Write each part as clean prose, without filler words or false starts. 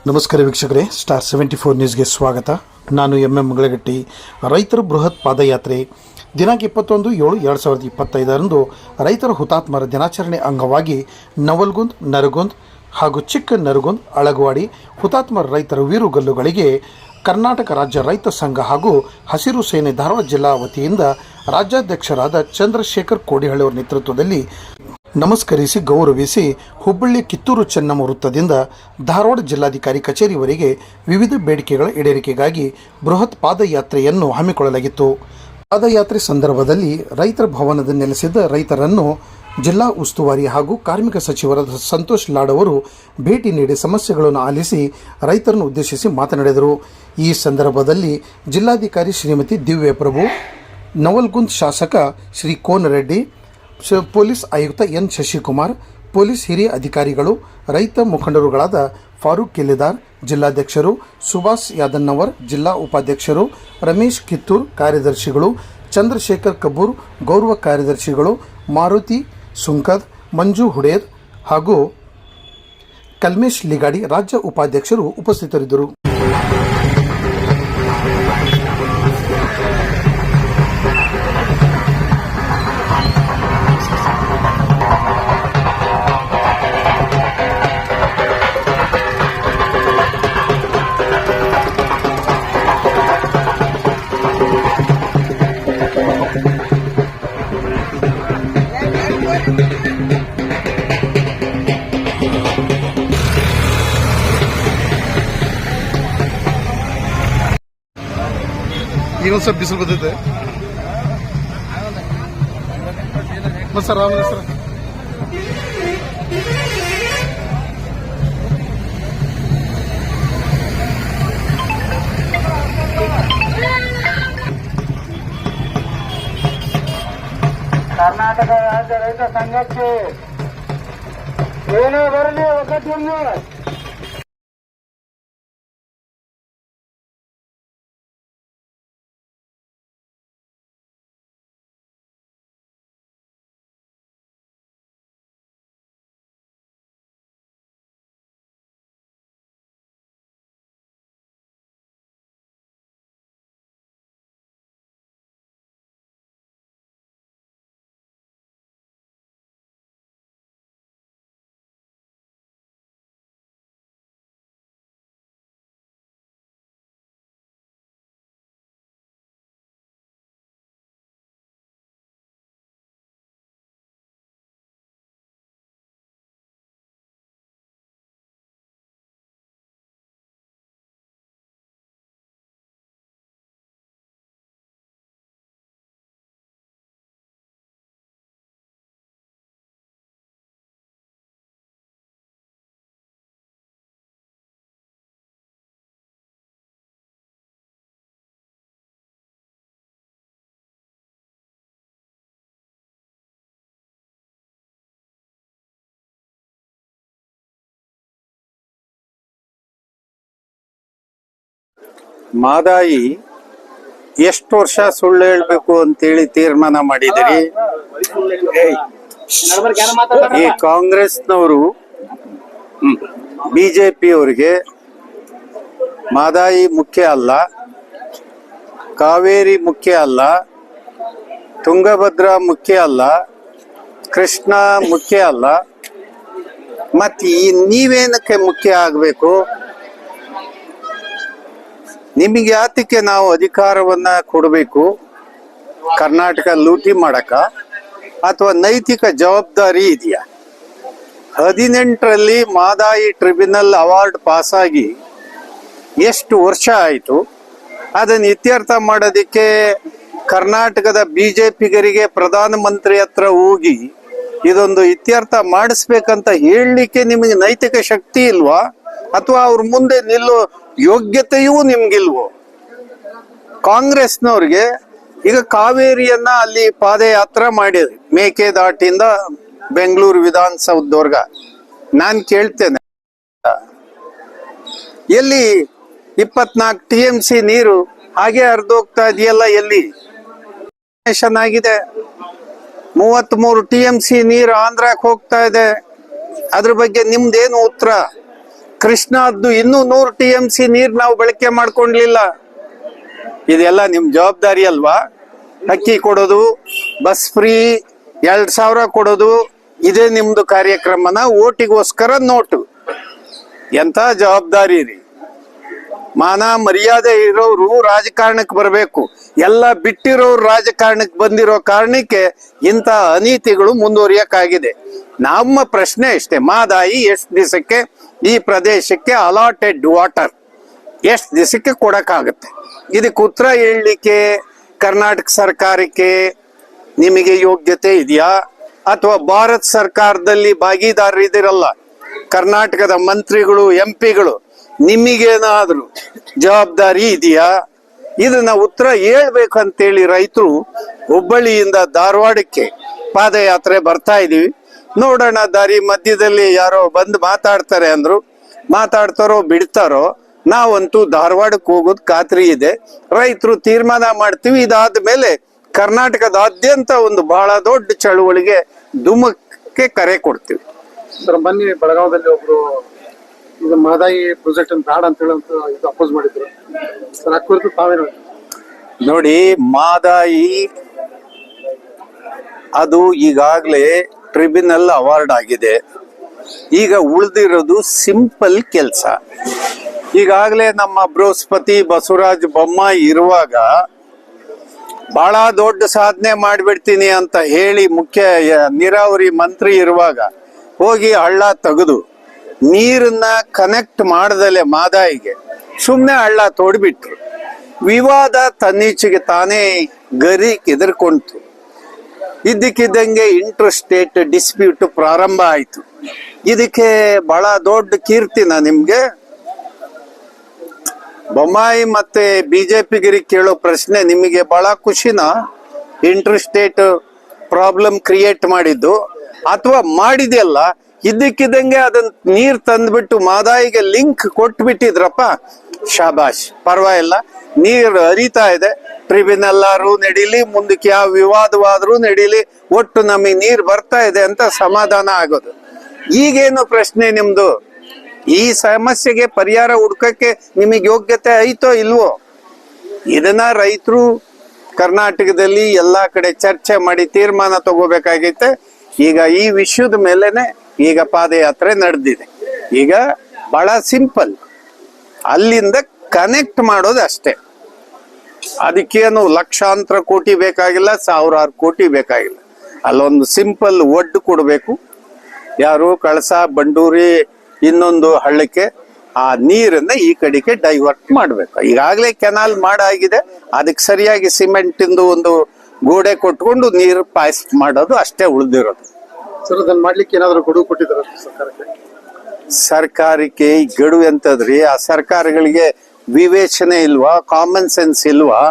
ನಮಸ್ಕಾರ ವೀಕ್ಷಕರೇ, ಸ್ಟಾರ್ 74 ನ್ಯೂಸ್ಗೆ ಸ್ವಾಗತ. ನಾನು ಎಂ ಮಂಗಳಗಟ್ಟಿ. ರೈತರ ಬೃಹತ್ ಪಾದಯಾತ್ರೆ ದಿನಾಂಕ 21/7/2025 ರೈತರ ಹುತಾತ್ಮರ ದಿನಾಚರಣೆ ಅಂಗವಾಗಿ ನವಲ್ಗುಂದ್, ನರಗುಂದ್ ಹಾಗೂ ಚಿಕ್ಕ ನರಗುಂದ್, ಅಳಗವಾಡಿ ಹುತಾತ್ಮರ ರೈತರ ವೀರುಗಲ್ಲುಗಳಿಗೆ ಕರ್ನಾಟಕ ರಾಜ್ಯ ರೈತ ಸಂಘ ಹಾಗೂ ಹಸಿರು ಸೇನೆ ಧಾರವಾಡ ಜಿಲ್ಲಾ ವತಿಯಿಂದ ರಾಜ್ಯಾಧ್ಯಕ್ಷರಾದ ಚಂದ್ರಶೇಖರ್ ಕೋಡಿಹಳ್ಳಿ ಅವರ ನೇತೃತ್ವದಲ್ಲಿ ನಮಸ್ಕರಿಸಿ ಗೌರವಿಸಿ ಹುಬ್ಬಳ್ಳಿ ಕಿತ್ತೂರು ಚೆನ್ನಮ್ಮ ವೃತ್ತದಿಂದ ಧಾರವಾಡ ಜಿಲ್ಲಾಧಿಕಾರಿ ಕಚೇರಿವರೆಗೆ ವಿವಿಧ ಬೇಡಿಕೆಗಳ ಈಡೇರಿಕೆಗಾಗಿ ಬೃಹತ್ ಪಾದಯಾತ್ರೆಯನ್ನು ಹಮ್ಮಿಕೊಳ್ಳಲಾಗಿತ್ತು. ಪಾದಯಾತ್ರೆ ಸಂದರ್ಭದಲ್ಲಿ ರೈತರ ಭವನದಲ್ಲಿ ನೆಲೆಸಿದ್ದ ರೈತರನ್ನು ಜಿಲ್ಲಾ ಉಸ್ತುವಾರಿ ಹಾಗೂ ಕಾರ್ಮಿಕ ಸಚಿವರಾದ ಸಂತೋಷ್ ಲಾಡ್ ಅವರು ಭೇಟಿ ನೀಡಿ ಸಮಸ್ಯೆಗಳನ್ನು ಆಲಿಸಿ ರೈತರನ್ನು ಉದ್ದೇಶಿಸಿ ಮಾತನಾಡಿದರು. ಈ ಸಂದರ್ಭದಲ್ಲಿ ಜಿಲ್ಲಾಧಿಕಾರಿ ಶ್ರೀಮತಿ ದಿವ್ಯ ಪ್ರಭು, ನವಲ್ಗುಂದ್ ಶಾಸಕ ಶ್ರೀ ಕೋನರೆಡ್ಡಿ, ಪೊಲೀಸ್ ಆಯುಕ್ತ ಎನ್ ಶಶಿಕುಮಾರ್, ಪೊಲೀಸ್ ಹಿರಿಯ ಅಧಿಕಾರಿಗಳು, ರೈತ ಮುಖಂಡರುಗಳಾದ ಫಾರೂಕ್ ಕಿಲ್ಲಿದಾರ್, ಜಿಲ್ಲಾಧ್ಯಕ್ಷರು, ಸುಭಾಷ್ ಯಾದನ್ನವರ್, ಜಿಲ್ಲಾ ಉಪಾಧ್ಯಕ್ಷರು, ರಮೇಶ್ ಕಿತ್ತೂರ್ ಕಾರ್ಯದರ್ಶಿಗಳು, ಚಂದ್ರಶೇಖರ್ ಕಬ್ಬೂರ್ ಗೌರವ ಕಾರ್ಯದರ್ಶಿಗಳು, ಮಾರುತಿ ಸುಂಕದ್, ಮಂಜು ಹುಡೇರ್ ಹಾಗೂ ಕಲ್ಮೇಶ್ ಲಿಗಾಡಿ ರಾಜ್ಯ ಉಪಾಧ್ಯಕ್ಷರು ಉಪಸ್ಥಿತರಿದ್ದರು. ಈಗ ಸ್ವಲ್ಪ ಬಿಸಿಲು ಬರ್ತೈತೆ ಸರ್. ಆಮೇಲೆ ಸರ್ ಕರ್ನಾಟಕ ರಾಜ್ಯ ರೈತ ಸಂಘಕ್ಕೆ ಏನೇ ಬರಲಿ ಒಗ್ಗಟ್ಟಿಯನ್ನು ಮಾದಾಯಿ ಎಷ್ಟು ವರ್ಷ ಸುಳ್ಳು ಹೇಳ್ಬೇಕು ಅಂತೇಳಿ ತೀರ್ಮಾನ ಮಾಡಿದಿರಿ. ಈ ಕಾಂಗ್ರೆಸ್ನವರು ಬಿಜೆಪಿ ಅವರಿಗೆ ಮಾದಾಯಿ ಮುಖ್ಯ ಅಲ್ಲ, ಕಾವೇರಿ ಮುಖ್ಯ ಅಲ್ಲ, ತುಂಗಭದ್ರಾ ಮುಖ್ಯ ಅಲ್ಲ, ಕೃಷ್ಣ ಮುಖ್ಯ ಅಲ್ಲ, ಮತ್ತೆ ನೀವೇನಕ್ಕೆ ಮುಖ್ಯ ಆಗ್ಬೇಕು? ನಿಮಗೆ ಯಾತಕ್ಕೆ ನಾವು ಅಧಿಕಾರವನ್ನ ಕೊಡಬೇಕು? ಕರ್ನಾಟಕ ಲೂಟಿ ಮಾಡಕ ಅಥವಾ ನೈತಿಕ ಜವಾಬ್ದಾರಿ ಇದೆಯಾ? 18ರಲ್ಲಿ ಮಾದಾಯಿ ಟ್ರಿಬ್ಯುನಲ್ ಅವಾರ್ಡ್ ಪಾಸ್ ಆಗಿ ಎಷ್ಟು ವರ್ಷ ಆಯಿತು? ಅದನ್ನು ಇತ್ಯರ್ಥ ಮಾಡೋದಕ್ಕೆ ಕರ್ನಾಟಕದ ಬಿಜೆಪಿಗರಿಗೆ ಪ್ರಧಾನಮಂತ್ರಿ ಹತ್ರ ಹೋಗಿ ಇದೊಂದು ಇತ್ಯರ್ಥ ಮಾಡಿಸ್ಬೇಕಂತ ಹೇಳಲಿಕ್ಕೆ ನಿಮಗೆ ನೈತಿಕ ಶಕ್ತಿ ಇಲ್ವಾ? ಅಥವಾ ಅವ್ರ ಮುಂದೆ ನಿಲ್ಲೋ ಯೋಗ್ಯತೆಯೂ ನಿಮ್ಗಿಲ್ವೋ? ಕಾಂಗ್ರೆಸ್ನವ್ರಿಗೆ ಈಗ ಕಾವೇರಿಯನ್ನ ಅಲ್ಲಿ ಪಾದಯಾತ್ರೆ ಮಾಡಿದ್ರಿ, ಮೇಕೆದಾಟಿಂದ ಬೆಂಗಳೂರು ವಿಧಾನಸೌಧದವರ್ಗ. ನಾನು ಕೇಳ್ತೇನೆ, ಎಲ್ಲಿ 24 TMC ನೀರು ಹಾಗೆ ಹರಿದೋಗ್ತಾ ಇದೆಯಲ್ಲ, ಎಲ್ಲಿ ಆಗಿದೆ? 33 TMC ನೀರು ಆಂಧ್ರಕ್ಕೆ ಹೋಗ್ತಾ ಇದೆ. ಅದ್ರ ಬಗ್ಗೆ ನಿಮ್ದೇನು ಉತ್ತರ? ಕೃಷ್ಣದ್ದು ಇನ್ನೂ 100 TMC ನೀರ್ ನಾವು ಬಳಕೆ ಮಾಡ್ಕೊಂಡ್ಲಿಲ್ಲ. ಇದೆಲ್ಲ ನಿಮ್ ಜವಾಬ್ದಾರಿ ಅಲ್ವಾ? ಅಕ್ಕಿ ಕೊಡೋದು, ಬಸ್ ಫ್ರೀ 2,000 ಕೊಡೋದು, ಇದೇ ನಿಮ್ದು ಕಾರ್ಯಕ್ರಮನ? ಓಟಿಗೋಸ್ಕರ ನೋಟು. ಎಂತ ಜವಾಬ್ದಾರಿ ರೀ! ಮಾನ ಮರ್ಯಾದೆ ಇರೋರು ರಾಜಕಾರಣಕ್ಕೆ ಬರಬೇಕು. ಎಲ್ಲ ಬಿಟ್ಟಿರೋರು ರಾಜಕಾರಣಕ್ಕೆ ಬಂದಿರೋ ಕಾರಣಕ್ಕೆ ಇಂಥ ಅನೀತಿಗಳು ಮುಂದುವರಿಯಕ್ಕಾಗಿದೆ. ನಮ್ಮ ಪ್ರಶ್ನೆ ಅಷ್ಟೇ, ಮಾದಾಯಿ ಎಷ್ಟು ದಿವಸಕ್ಕೆ ಈ ಪ್ರದೇಶಕ್ಕೆ ಅಲಾಟೆಡ್ ವಾಟರ್ ಎಷ್ಟು ದಿವಸಕ್ಕೆ ಕೊಡಕ್ಕಾಗತ್ತೆ? ಇದಕ್ಕೆ ಉತ್ತರ ಹೇಳಲಿಕ್ಕೆ ಕರ್ನಾಟಕ ಸರ್ಕಾರಕ್ಕೆ ನಿಮಗೆ ಯೋಗ್ಯತೆ ಇದೆಯಾ? ಅಥವಾ ಭಾರತ ಸರ್ಕಾರದಲ್ಲಿ ಭಾಗಿದಾರರಿದಿರಲ್ಲ, ಕರ್ನಾಟಕದ ಮಂತ್ರಿಗಳು, MP ಗಳು, ನಿಮಗೇನಾದ್ರೂ ಜವಾಬ್ದಾರಿ ಇದೆಯಾ? ಇದನ್ನ ಉತ್ತರ ಹೇಳ್ಬೇಕಂತೇಳಿ ರೈತರು ಹುಬ್ಬಳ್ಳಿಯಿಂದ ಧಾರವಾಡಕ್ಕೆ ಪಾದಯಾತ್ರೆ ಬರ್ತಾ ಇದೀವಿ. ನೋಡೋಣ, ದಾರಿ ಮಧ್ಯದಲ್ಲಿ ಯಾರೋ ಬಂದು ಮಾತಾಡ್ತಾರೆ ಅಂದ್ರು, ಮಾತಾಡ್ತಾರೋ ಬಿಡ್ತಾರೋ. ನಾವಂತೂ ಧಾರವಾಡಕ್ಕೆ ಹೋಗೋದು ಖಾತ್ರಿ ಇದೆ. ರೈತರು ತೀರ್ಮಾನ ಮಾಡ್ತೀವಿ. ಇದಾದ್ಮೇಲೆ ಕರ್ನಾಟಕದಾದ್ಯಂತ ಒಂದು ಬಹಳ ದೊಡ್ಡ ಚಳುವಳಿಗೆ ಧುಮಕ್ಕೆ ಕರೆ ಕೊಡ್ತೀವಿ. ಸರ್, ಬನ್ನಿ ಬೆಳಗಾವದಲ್ಲಿ ಒಬ್ರು ಇದು ಮಹದಾಯಿ ಪ್ರಾಜೆಕ್ಟ್ ಅಂತ ಬೇಡ ಅಂತ ಹೇಳಿ ಇದು ಅಪೋಸ್ ಮಾಡಿದ್ರು ಸರ್. ಆ ಕುರಿತು ತಾವೇನು? ನೋಡಿ, ಮಾದಾಯಿ ಅದು ಈಗಾಗಲೇ ಟ್ರಿಬ್ಯುನಲ್ ಅವಾರ್ಡ್ ಆಗಿದೆ. ಈಗ ಉಳಿದಿರೋದು ಸಿಂಪಲ್ ಕೆಲಸ. ಈಗಾಗಲೇ ನಮ್ಮ ಬೃಹಸ್ಪತಿ ಬಸವರಾಜ ಬೊಮ್ಮಾಯಿ ಇರುವಾಗ ಬಹಳ ದೊಡ್ಡ ಸಾಧನೆ ಮಾಡ್ಬಿಡ್ತೀನಿ ಅಂತ ಹೇಳಿ ಮುಖ್ಯ ನೀರಾವರಿ ಮಂತ್ರಿ ಇರುವಾಗ ಹೋಗಿ ಹಳ್ಳ ತೆಗೆದು ನೀರನ್ನ ಕನೆಕ್ಟ್ ಮಾಡದಲೆ ಮಾದಾಯಿಗೆ ಸುಮ್ಮನೆ ಹಳ್ಳ ತೋಡ್ಬಿಟ್ರು. ವಿವಾದ ತನ್ನೀಚೆಗೆ ತಾನೇ ಗರಿ ಎದುರ್ಕೊಂತು. ಇದ್ದಕ್ಕಿದ್ದಂಗೆ ಇಂಟರ್ ಸ್ಟೇಟ್ ಡಿಸ್ಪ್ಯೂಟ್ ಪ್ರಾರಂಭ ಆಯ್ತು. ಇದಕ್ಕೆ ಬಹಳ ದೊಡ್ಡ ಕೀರ್ತಿನ ನಿಮ್ಗೆ? ಬೊಮ್ಮಾಯಿ ಮತ್ತೆ ಬಿಜೆಪಿಗರಿಗೆ ಕೇಳೋ ಪ್ರಶ್ನೆ, ನಿಮಗೆ ಬಹಳ ಖುಷಿನ ಇಂಟರ್ ಸ್ಟೇಟ್ ಪ್ರಾಬ್ಲಮ್ ಕ್ರಿಯೇಟ್ ಮಾಡಿದ್ದು? ಅಥವಾ ಮಾಡಿದೆಯಲ್ಲ ಇದ್ದಕ್ಕಿದ್ದಂಗೆ ಅದನ್ನ ನೀರ್ ತಂದ್ಬಿಟ್ಟು ಮಾದಾಯಿಗೆ ಲಿಂಕ್ ಕೊಟ್ಬಿಟ್ಟಿದ್ರಪ್ಪ, ಶಾಬಾಷ್, ಪರವಾಗಿಲ್ಲ. ನೀರು ಹರಿತಾ ಇದೆ, ಟ್ರಿಬ್ಯುನಲ್ಲಾರು ನಡೀಲಿ, ಮುಂದಕ್ಕೆ ಯಾವ ವಿವಾದವಾದ್ರೂ ನಡೀಲಿ, ಒಟ್ಟು ನಮಗೆ ನೀರು ಬರ್ತಾ ಇದೆ ಅಂತ ಸಮಾಧಾನ ಆಗೋದು. ಈಗೇನು ಪ್ರಶ್ನೆ ನಿಮ್ದು? ಈ ಸಮಸ್ಯೆಗೆ ಪರಿಹಾರ ಹುಡ್ಕಕ್ಕೆ ನಿಮಗೆ ಯೋಗ್ಯತೆ ಐತೋ ಇಲ್ವೋ? ಇದನ್ನ ರೈತರು ಕರ್ನಾಟಕದಲ್ಲಿ ಎಲ್ಲಾ ಕಡೆ ಚರ್ಚೆ ಮಾಡಿ ತೀರ್ಮಾನ ತಗೋಬೇಕಾಗೈತೆ. ಈಗ ಈ ವಿಷಯದ ಮೇಲೆನೆ ಈಗ ಪಾದಯಾತ್ರೆ ನಡೆದಿದೆ. ಈಗ ಬಹಳ ಸಿಂಪಲ್, ಅಲ್ಲಿಂದ ಕನೆಕ್ಟ್ ಮಾಡೋದು ಅಷ್ಟೇ. ಅದಕ್ಕೇನು ಲಕ್ಷಾಂತರ ಕೋಟಿ ಬೇಕಾಗಿಲ್ಲ, ಸಾವಿರಾರು ಕೋಟಿ ಬೇಕಾಗಿಲ್ಲ. ಅಲ್ಲೊಂದು ಸಿಂಪಲ್ ಒಡ್ಡು ಕೊಡಬೇಕು. ಯಾರು ಕಳಸ ಬಂಡೂರಿ ಇನ್ನೊಂದು ಹಳ್ಳಕ್ಕೆ ಆ ನೀರನ್ನ ಈ ಕಡೆಗೆ ಡೈವರ್ಟ್ ಮಾಡ್ಬೇಕು. ಈಗಾಗಲೇ ಕೆನಾಲ್ ಮಾಡಾಗಿದೆ, ಅದಕ್ಕೆ ಸರಿಯಾಗಿ ಸಿಮೆಂಟ್ ಇಂದು ಒಂದು ಗೋಡೆ ಕೊಟ್ಕೊಂಡು ನೀರು ಪಾಸ್ ಮಾಡೋದು ಅಷ್ಟೇ ಉಳಿದಿರೋದು. ಸರ್, ಅದನ್ನ ಮಾಡ್ಲಿಕ್ಕೆ ಏನಾದ್ರು ಗಡುವು ಕೊಟ್ಟಿದ್ದಾರೆ ಸರ್ಕಾರಕ್ಕೆ? ಸರ್ಕಾರಕ್ಕೆ ಈ ಗಡುವು ಎಂತದ್ರಿ? ಆ ಸರ್ಕಾರಗಳಿಗೆ ವಿವೇಚನೆ ಇಲ್ವಾ? ಕಾಮನ್ ಸೆನ್ಸ್ ಇಲ್ವಾ?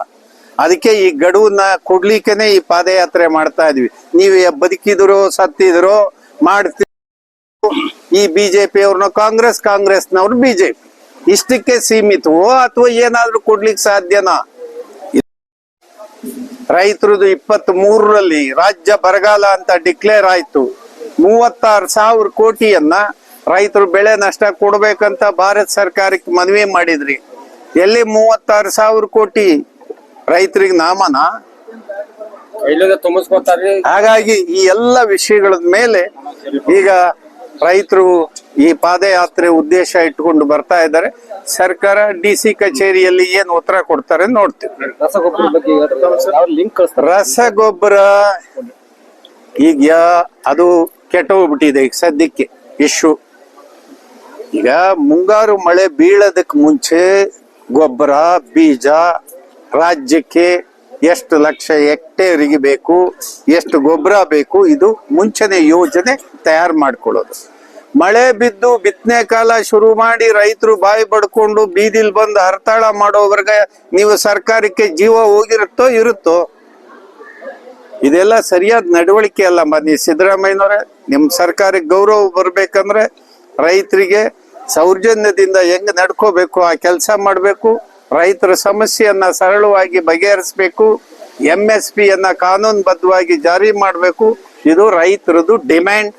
ಅದಕ್ಕೆ ಈ ಗಡುವನ್ನ ಕೊಡ್ಲಿಕ್ಕೆನೆ ಈ ಪಾದಯಾತ್ರೆ ಮಾಡ್ತಾ ಇದ್ವಿ. ನೀವು ಬದುಕಿದ್ರು ಸತ್ತಿದ್ರು ಮಾಡ್ತೀವಿ. ಈ ಬಿಜೆಪಿ ಅವ್ರನ್ನ ಕಾಂಗ್ರೆಸ್ನವ್ರು ಬಿಜೆಪಿ, ಇಷ್ಟಕ್ಕೆ ಸೀಮಿತವೋ ಅಥವಾ ಏನಾದ್ರೂ ಕೊಡ್ಲಿಕ್ಕೆ ಸಾಧ್ಯನಾ? ರೈತರದು 23ರಲ್ಲಿ ರಾಜ್ಯ ಬರಗಾಲ ಅಂತ ಡಿಕ್ಲೇರ್ ಆಯ್ತು. 36,000 ಕೋಟಿಯನ್ನ ರೈತರು ಬೆಳೆ ನಷ್ಟ ಕೊಡ್ಬೇಕಂತ ಭಾರತ ಸರ್ಕಾರಕ್ಕೆ ಮನವಿ ಮಾಡಿದ್ರಿ. ಎಲ್ಲಿ 36,000 ಕೋಟಿ ರೈತರಿಗೆ ನಾಮನ? ಹಾಗಾಗಿ ಈ ಎಲ್ಲ ವಿಷಯಗಳ ಮೇಲೆ ಈಗ ರೈತರು ಈ ಪಾದಯಾತ್ರೆ ಉದ್ದೇಶ ಇಟ್ಕೊಂಡು ಬರ್ತಾ ಇದ್ದಾರೆ. ಸರ್ಕಾರ DC ಕಚೇರಿಯಲ್ಲಿ ಏನು ಉತ್ತರ ಕೊಡ್ತಾರೆ ನೋಡ್ತೀವಿ. ರಸಗೊಬ್ಬರ ಈಗ ಅದು ಕೆಟ್ಟೋಗ್ಬಿಟ್ಟಿದೆ ಈಗ ಸದ್ಯಕ್ಕೆ ಇಶ್ಯೂ. ಈಗ ಮುಂಗಾರು ಮಳೆ ಬೀಳೋದಕ್ಕೆ ಮುಂಚೆ ಗೊಬ್ಬರ ಬೀಜ ರಾಜ್ಯಕ್ಕೆ ಎಷ್ಟು ಲಕ್ಷ ಹೆಕ್ಟೇರಿಗೆ ಬೇಕು, ಎಷ್ಟು ಗೊಬ್ಬರ ಬೇಕು, ಇದು ಮುಂಚೆನೆ ಯೋಜನೆ ತಯಾರು ಮಾಡ್ಕೊಳ್ಳೋದು. ಮಳೆ ಬಿದ್ದು ಬಿತ್ತನೆ ಕಾಲ ಶುರು ಮಾಡಿ ರೈತರು ಬಾಯಿ ಬಡ್ಕೊಂಡು ಬೀದಿಲ್ ಬಂದು ಹರತಾಳ ಮಾಡೋವರೆಗೆ ನೀವು ಸರ್ಕಾರಕ್ಕೆ ಜೀವ ಹೋಗಿರುತ್ತೋ ಇರುತ್ತೋ? ಇದೆಲ್ಲ ಸರಿಯಾದ ನಡವಳಿಕೆ ಅಲ್ಲ. ಬನ್ನಿ ಸಿದ್ದರಾಮಯ್ಯನವರೇ, ನಿಮ್ ಸರ್ಕಾರಕ್ಕೆ ಗೌರವ ಬರ್ಬೇಕಂದ್ರೆ ರೈತರಿಗೆ ಸೌಜನ್ಯದಿಂದ ಹೆಂಗ್ ನಡ್ಕೋಬೇಕು ಆ ಕೆಲಸ ಮಾಡ್ಬೇಕು. ರೈತರ ಸಮಸ್ಯೆಯನ್ನ ಸರಳವಾಗಿ ಬಗೆಹರಿಸಬೇಕು. MSPಯನ್ನ ಕಾನೂನುಬದ್ಧವಾಗಿ ಜಾರಿ ಮಾಡಬೇಕು. ಇದು ರೈತರದು ಡಿಮ್ಯಾಂಡ್.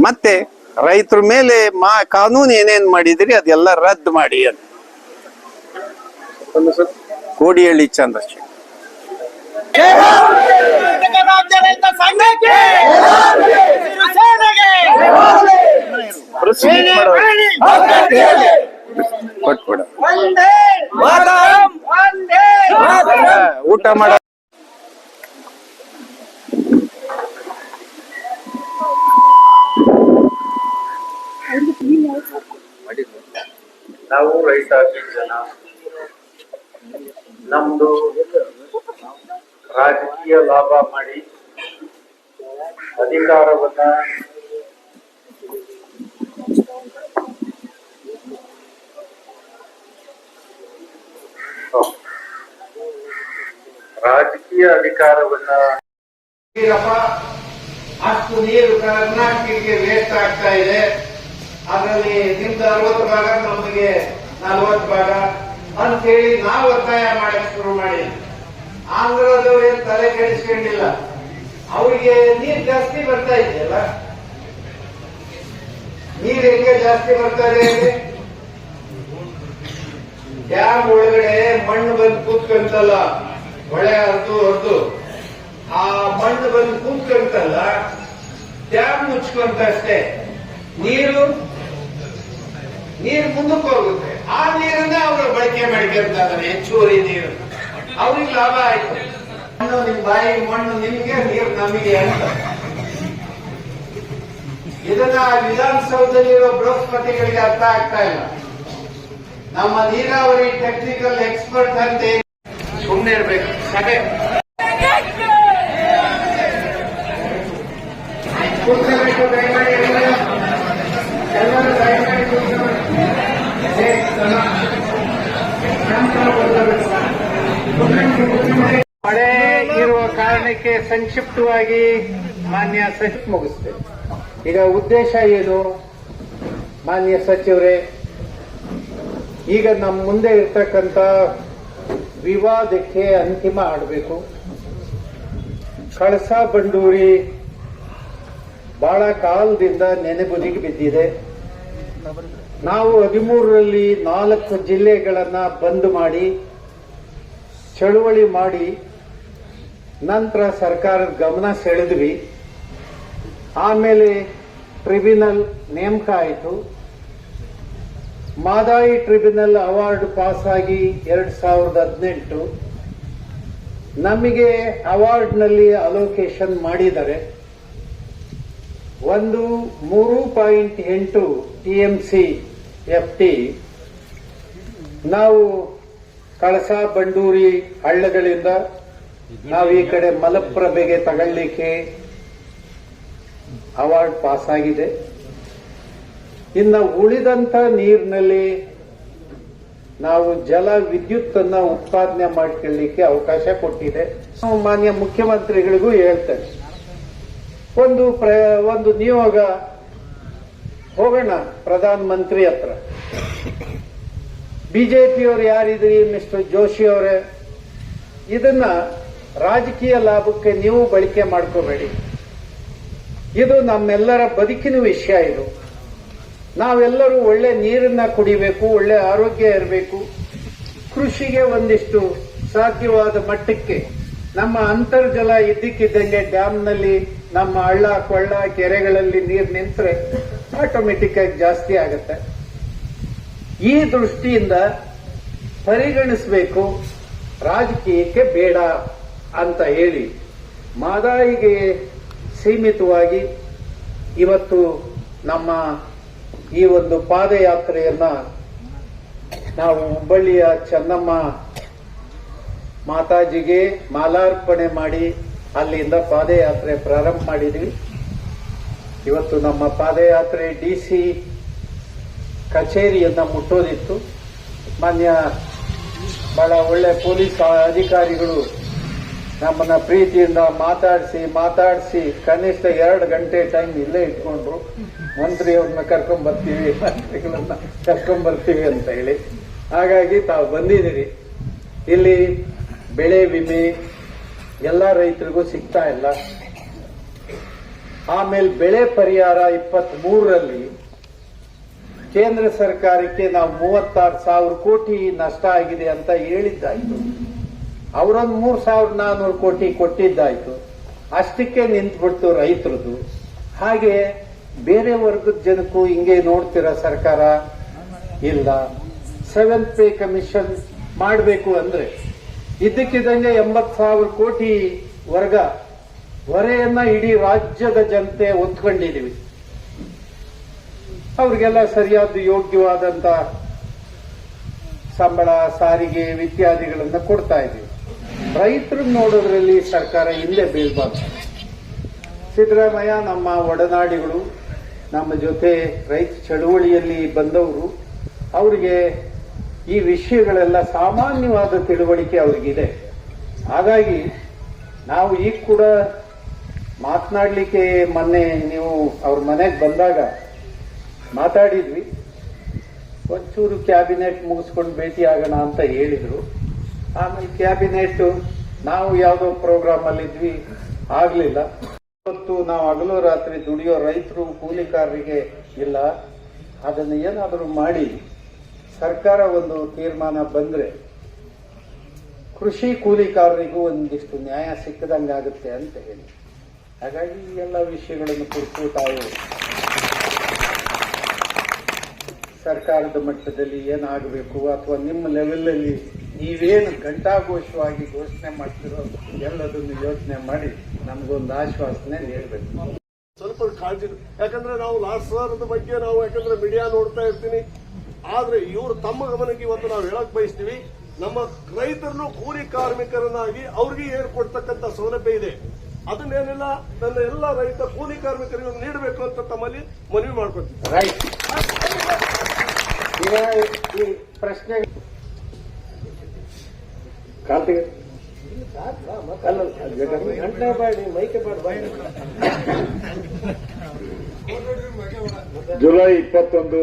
ಮತ್ತೆ ರೈತರ ಮೇಲೆ ಕಾನೂನು ಏನೇನ್ ಮಾಡಿದಿರಿ ಅದೆಲ್ಲ ರದ್ದು ಮಾಡಿ ಅಂತ. ತಮ್ಮ ಹೆಸರು? ಕೋಡಿಹಳ್ಳಿ ಚಂದ್ರಶೇಖರ್. ರಾಜ್ಯ ರೈತ ಸಂಘಕ್ಕೆ Proceed ಕೊಟ್ಬಿಡ. ಊಟ ಮಾಡ. ನಾವು ರೈತ ಜನ, ನಮ್ದು ರಾಜಕೀಯ ಲಾಭ ಮಾಡಿ ಅಧಿಕಾರವನ್ನ ಅಷ್ಟು ನೀರು ಕರ್ನಾಟಕಕ್ಕೆ ವೇಸ್ಟ್ ಆಗ್ತಾ ಇದೆ. ಅದರಲ್ಲಿ ನಿಮ್ದು 60 ಭಾಗ, ನಮಗೆ 40 ಭಾಗ ಅಂತೇಳಿ ನಾವು ಒತ್ತಾಯ ಮಾಡಕ್ ಶುರು ಮಾಡಿ, ಆಂಧ್ರದವ್ರು ಏನ್ ತಲೆ ಕೆಡಿಸ್ಕೊಂಡಿಲ್ಲ. ಅವ್ರಿಗೆ ನೀರ್ ಜಾಸ್ತಿ ಬರ್ತಾ ಇದೆಯಲ್ಲ, ನೀರ್ ಹೆಂಗೆ ಜಾಸ್ತಿ ಬರ್ತಾ ಇದೆ? ಡ್ಯಾಮ್ ಒಳಗಡೆ ಮಣ್ಣು ಬಂದು ಕೂತ್ಕೊಂತಲ್ಲ, ಹೊಳೆ ಹೊರದು ಆ ಮಣ್ಣು ಬಂದು ಕೂತ್ಕೊಂತಲ್ಲ, ಡ್ಯಾಮ್ ಮುಚ್ಕೊಂತ ಅಷ್ಟೇ. ನೀರು ಮುಂದಕ್ಕೆ ಹೋಗುತ್ತೆ. ಆ ನೀರನ್ನ ಅವರು ಬಳಕೆ ಮಾಡ್ಕೊಂತಾರೆ, ಹೆಚ್ಚುವರಿ ನೀರು. ಅವ್ರಿಗೆ ಲಾಭ ಆಯ್ತು. ಮಣ್ಣು ನಿಮ್ ಬಾಯಿ, ಮಣ್ಣು ನಿಮ್ಗೆ, ನೀರು ನಮಗೆ ಅಂತ. ಇದನ್ನ ವಿಧಾನಸೌಧದಲ್ಲಿರೋ ಬೃಹಸ್ಪತಿಗಳಿಗೆ ಅರ್ಥ ಆಗ್ತಾ ಇಲ್ಲ. ನಮ್ಮ ನೀರಾವರಿ ಟೆಕ್ನಿಕಲ್ ಎಕ್ಸ್ಪರ್ಟ್ ಅಂತ ಸುಮ್ಮನೆ ಇರ್ಬೇಕು. ಸಭೆ ಕೂತ್ಕೋಬೇಕು, ದಯಮಾಡಿ ಎಲ್ಲರೂ ದಯಮಾಡಿ ಮಳೆ ಇರುವ ಕಾರಣಕ್ಕೆ ಸಂಕ್ಷಿಪ್ತವಾಗಿ ಮಾನ್ಯ ಸಚಿವ ಮುಗಿಸ್ತೇವೆ. ಈಗ ಉದ್ದೇಶ ಏನು ಮಾನ್ಯ ಸಚಿವರೇ? ಈಗ ನಮ್ಮ ಮುಂದೆ ಇರ್ತಕ್ಕಂಥ ವಿವಾದಕ್ಕೆ ಅಂತಿಮ ಆಡಬೇಕು. ಕಳಸಾ ಬಂಡೂರಿ ಬಹಳ ಕಾಲದಿಂದ ನೆನೆಗುದಿಗೆ ಬಿದ್ದಿದೆ. ನಾವು 13ರಲ್ಲಿ 4 ಜಿಲ್ಲೆಗಳನ್ನ ಬಂದ್ ಮಾಡಿ ಚಳುವಳಿ ಮಾಡಿ ನಂತರ ಸರ್ಕಾರದ ಗಮನ ಸೆಳೆದ್ವಿ. ಆಮೇಲೆ ಟ್ರಿಬ್ಯುನಲ್ ನೇಮಕ ಆಯಿತು. ಮಾದಾಯಿ ಟ್ರಿಬ್ಯುನಲ್ ಅವಾರ್ಡ್ ಪಾಸ್ ಆಗಿ 2018 ನಮಗೆ ಅವಾರ್ಡ್ನಲ್ಲಿ ಅಲೋಕೇಶನ್ ಮಾಡಿದ್ದಾರೆ. ಒಂದು 3.8 TMC FT ನಾವು ಕಳಸಾ ಬಂಡೂರಿ ಹಳ್ಳಗಳಿಂದ ನಾವು ಈ ಕಡೆ ಮಲಪ್ರಭೆಗೆ ತಗೊಳ್ಳಿಕ್ಕೆ ಅವಾರ್ಡ್ ಪಾಸ್ ಆಗಿದೆ. ಇನ್ನು ಉಳಿದಂತ ನೀರಿನಲ್ಲಿ ನಾವು ಜಲ ವಿದ್ಯುತ್ ಅನ್ನ ಉತ್ಪಾದನೆ ಮಾಡಿಕೊಳ್ಳಿಕ್ಕೆ ಅವಕಾಶ ಕೊಟ್ಟಿದೆ. ಮಾನ್ಯ ಮುಖ್ಯಮಂತ್ರಿಗಳಿಗೂ ಹೇಳ್ತೇನೆ, ಒಂದು ನಿಯೋಗ ಹೋಗೋಣ ಪ್ರಧಾನ ಮಂತ್ರಿ ಹತ್ರ. ಬಿಜೆಪಿಯವರು ಯಾರಿದ್ರಿ ಮಿಸ್ಟರ್ ಜೋಶಿ ಅವರೇ, ಇದನ್ನ ರಾಜಕೀಯ ಲಾಭಕ್ಕೆ ನೀವು ಬಳಕೆ ಮಾಡ್ಕೋಬೇಡಿ. ಇದು ನಮ್ಮೆಲ್ಲರ ಬದುಕಿನ ವಿಷಯ. ಇದು ನಾವೆಲ್ಲರೂ ಒಳ್ಳೆ ನೀರನ್ನ ಕುಡಿಬೇಕು, ಒಳ್ಳೆ ಆರೋಗ್ಯ ಇರಬೇಕು. ಕೃಷಿಗೆ ಒಂದಿಷ್ಟು ಸಾಧ್ಯವಾದ ಮಟ್ಟಕ್ಕೆ ನಮ್ಮ ಅಂತರ್ಜಲ ಇದ್ದಕ್ಕಿದ್ದಂಗೆ ಡ್ಯಾಮ್ನಲ್ಲಿ ನಮ್ಮ ಹಳ್ಳ ಕೊಳ್ಳ ಕೆರೆಗಳಲ್ಲಿ ನೀರು ನಿಂತರೆ ಆಟೋಮೆಟಿಕ್ ಆಗಿ ಜಾಸ್ತಿ ಆಗುತ್ತೆ. ಈ ದೃಷ್ಟಿಯಿಂದ ಪರಿಗಣಿಸಬೇಕು, ರಾಜಕೀಯಕ್ಕೆ ಬೇಡ ಅಂತ ಹೇಳಿ ಮಾದಾಯಿಗೆ ಸೀಮಿತವಾಗಿ ಇವತ್ತು ನಮ್ಮ ಈ ಒಂದು ಪಾದಯಾತ್ರೆಯನ್ನ ನಾವು ಹುಬ್ಬಳ್ಳಿಯ ಚೆನ್ನಮ್ಮ ಮಾತಾಜಿಗೆ ಮಾಲಾರ್ಪಣೆ ಮಾಡಿ ಅಲ್ಲಿಂದ ಪಾದಯಾತ್ರೆ ಪ್ರಾರಂಭ ಮಾಡಿದ್ವಿ. ಇವತ್ತು ನಮ್ಮ ಪಾದಯಾತ್ರೆ DC ಕಚೇರಿಯನ್ನ ಮುಟ್ಟೋದಿತ್ತು. ಮಾನ್ಯ ಬಹಳ ಒಳ್ಳೆ ಪೊಲೀಸ್ ಅಧಿಕಾರಿಗಳು ನಮ್ಮನ್ನ ಪ್ರೀತಿಯಿಂದ ಮಾತಾಡಿಸಿ ಕನಿಷ್ಠ 2 ಗಂಟೆ ಟೈಮ್ ಇಲ್ಲೇ ಇಟ್ಕೊಂಡ್ರು. ಮಂತ್ರಿಯವ್ರನ್ನ ಮಂತ್ರಿಗಳನ್ನ ಕರ್ಕೊಂಡ್ಬರ್ತೀವಿ ಅಂತ ಹೇಳಿ. ಹಾಗಾಗಿ ತಾವು ಬಂದಿದ್ದೀರಿ. ಇಲ್ಲಿ ಬೆಳೆ ವಿಮೆ ಎಲ್ಲ ರೈತರಿಗೂ ಸಿಗ್ತಾ ಇಲ್ಲ. ಆಮೇಲೆ ಬೆಳೆ ಪರಿಹಾರ 23ರಲ್ಲಿ ಕೇಂದ್ರ ಸರ್ಕಾರಕ್ಕೆ ನಾವು 36,000 ಕೋಟಿ ನಷ್ಟ ಆಗಿದೆ ಅಂತ ಹೇಳಿದ್ದಾಯ್ತು. ಅವರೊಂದು 3,400 ಕೋಟಿ ಕೊಟ್ಟಿದ್ದಾಯ್ತು. ಅಷ್ಟಕ್ಕೆ ನಿಂತ್ಬಿಡ್ತು ರೈತರದು. ಹಾಗೆ ಬೇರೆ ವರ್ಗದ ಜನಕ್ಕೂ ಹಿಂಗೆ ನೋಡ್ತೀರ ಸರ್ಕಾರ? ಇಲ್ಲ. 7th ಪೇ ಕಮಿಷನ್ ಮಾಡಬೇಕು ಅಂದ್ರೆ ಇದ್ದಕ್ಕಿದ್ದಂಗೆ 80,000 ಕೋಟಿ ವರ್ಗ ಹೊರೆಯನ್ನ ಇಡೀ ರಾಜ್ಯದ ಜನತೆ ಹೊತ್ಕೊಂಡಿದೀವಿ. ಅವ್ರಿಗೆಲ್ಲ ಸರಿಯಾದ ಯೋಗ್ಯವಾದಂತ ಸಂಬಳ, ಸಾರಿಗೆ ಇತ್ಯಾದಿಗಳನ್ನ ಕೊಡ್ತಾ ಇದೀವಿ. ರೈತರು ನೋಡೋದ್ರಲ್ಲಿ ಸರ್ಕಾರ ಹಿಂದೆ ಬೀಳ್ಬಾರ್ದು. ಸಿದ್ದರಾಮಯ್ಯ ನಮ್ಮ ಒಡನಾಡಿಗಳು, ನಮ್ಮ ಜೊತೆ ರೈತ ಚಳುವಳಿಯಲ್ಲಿ ಬಂದವರು, ಅವರಿಗೆ ಈ ವಿಷಯಗಳೆಲ್ಲ ಸಾಮಾನ್ಯವಾದ ತಿಳುವಳಿಕೆ ಅವ್ರಿಗಿದೆ. ಹಾಗಾಗಿ ನಾವು ಈಗ ಕೂಡ ಮಾತನಾಡ್ಲಿಕ್ಕೆ ಮೊನ್ನೆ ನೀವು ಅವ್ರ ಮನೆಗೆ ಬಂದಾಗ ಮಾತಾಡಿದ್ವಿ. ಒಂಚೂರು ಕ್ಯಾಬಿನೆಟ್ ಮುಗಿಸ್ಕೊಂಡು ಭೇಟಿ ಆಗೋಣ ಅಂತ ಹೇಳಿದ್ರು. ಆಮೇಲೆ ಕ್ಯಾಬಿನೆಟ್ ನಾವು ಯಾವುದೋ ಪ್ರೋಗ್ರಾಮ್ ಅಲ್ಲಿದ್ವಿ, ಆಗ್ಲಿಲ್ಲ. ಇವತ್ತು ನಾವು ಹಗಲು ರಾತ್ರಿ ದುಡಿಯೋ ರೈತರು, ಕೂಲಿಕಾರರಿಗೆ ಇಲ್ಲ. ಅದನ್ನು ಏನಾದರೂ ಮಾಡಿ ಸರ್ಕಾರ ಒಂದು ತೀರ್ಮಾನ ಬಂದ್ರೆ ಕೃಷಿ ಕೂಲಿಕಾರರಿಗೂ ಒಂದಿಷ್ಟು ನ್ಯಾಯ ಸಿಕ್ಕದಂಗಾಗುತ್ತೆ ಅಂತ ಹೇಳಿ. ಹಾಗಾಗಿ ಈ ಎಲ್ಲ ವಿಷಯಗಳನ್ನು ಕುರಿತು ತಾವು ಸರ್ಕಾರದ ಮಟ್ಟದಲ್ಲಿ ಏನಾಗಬೇಕು ಅಥವಾ ನಿಮ್ಮ ಲೆವೆಲಲ್ಲಿ ನೀವೇನು ಘಂಟಾಘೋಷವಾಗಿ ಘೋಷಣೆ ಮಾಡ್ತಿರೋ ಎಲ್ಲದನ್ನು ಯೋಚನೆ ಮಾಡಿ ನಮಗೊಂದು ಆಶ್ವಾಸನೆ ನೀಡಬೇಕು. ಸ್ವಲ್ಪ ಕಾಳಜಿ, ಯಾಕಂದ್ರೆ ನಾವು ಲಾಸ್ಟ್ ವಾರದ ಬಗ್ಗೆ ನಾವು ಯಾಕಂದ್ರೆ ಮೀಡಿಯಾ ನೋಡ್ತಾ ಇರ್ತೀನಿ. ಆದ್ರೆ ಇವರು ತಮ್ಮ ಗಮನಕ್ಕೆ ಇವತ್ತು ನಾವು ಹೇಳಕ್ ಬಯಸ್ತೀವಿ, ನಮ್ಮ ರೈತರನ್ನು ಕೂಲಿ ಕಾರ್ಮಿಕರನ್ನಾಗಿ ಅವ್ರಿಗೆ ಏರ್ಕೊಡ್ತಕ್ಕಂಥ ಸೌಲಭ್ಯ ಇದೆ. ಅದನ್ನೇನಿಲ್ಲ ನನ್ನ ಎಲ್ಲ ರೈತ ಕೂಲಿ ಕಾರ್ಮಿಕರಿಗೆ ನೀಡಬೇಕು ಅಂತ ತಮ್ಮಲ್ಲಿ ಮನವಿ ಮಾಡ್ಕೊತೀವಿ. ರೈಟ್. ಈಗ ಈ ಪ್ರಶ್ನೆ ಕಾರ್ತಿಕ್ ಗಂಟೆ ಬಾಡಿ ಮೈಕೆ ಬಾಡಿ. ಜುಲೈ 21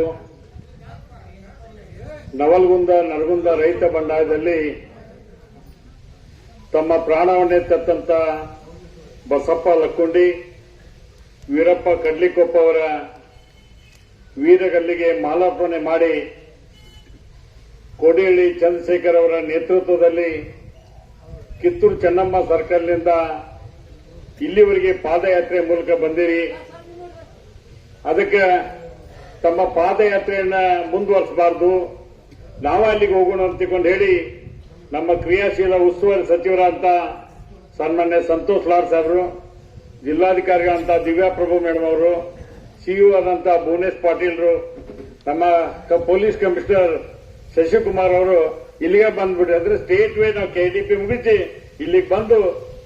ನವಲಗುಂದ ನರಗುಂದ ರೈತ ಬಂಡಾಯದಲ್ಲಿ ತಮ್ಮ ಪ್ರಾಣವನ್ನೇ ತತ್ತಂತ ಬಸಪ್ಪ ಲಕ್ಕುಂಡಿ, ವೀರಪ್ಪ ಕಡ್ಲಿಕೊಪ್ಪ ಅವರ ವೀರಗಲ್ಲಿಗೆ ಮಾಲಾರ್ಪಣೆ ಮಾಡಿ ಕೋಡಿಹಳ್ಳಿ ಚಂದ್ರಶೇಖರ್ ಅವರ ನೇತೃತ್ವದಲ್ಲಿ ಕಿತ್ತೂರು ಚೆನ್ನಮ್ಮ ಸರ್ಕಲ್ನಿಂದ ಇಲ್ಲಿವರೆಗೆ ಪಾದಯಾತ್ರೆ ಮೂಲಕ ಬಂದಿರಿ. ಅದಕ್ಕೆ ತಮ್ಮ ಪಾದಯಾತ್ರೆಯನ್ನ ಮುಂದುವರಿಸಬಾರದು, ನಾವು ಅಲ್ಲಿಗೆ ಹೋಗೋಣ ಅಂತಿಕೊಂಡು ಹೇಳಿ ನಮ್ಮ ಕ್ರಿಯಾಶೀಲ ಉಸ್ತುವಾರಿ ಸಚಿವರಂತ ಸನ್ಮಾನ್ಯ ಸಂತೋಷ್ ಲಾಡ್ ಸಾಹೇಬರು, ಜಿಲ್ಲಾಧಿಕಾರಿಗಳಂತ ದಿವ್ಯಾ ಪ್ರಭು ಮೇಡಮ್ ಅವರು, ಸಿಇಒ ಆದಂತ ಭುವನೇಶ್ ಪಾಟೀಲ್ರು, ನಮ್ಮ ಪೊಲೀಸ್ ಕಮಿಷನರ್ ಶಶಿಕುಮಾರ್ ಅವರು ಇಲ್ಲಿಗೆ ಬಂದ್ಬಿಟ್ರಿ. ಅಂದ್ರೆ ಸ್ಟೇಟ್ ವೇ ನಾವು ಕೆಡಿಪಿ ಮುಗಿಸಿ ಇಲ್ಲಿಗೆ ಬಂದು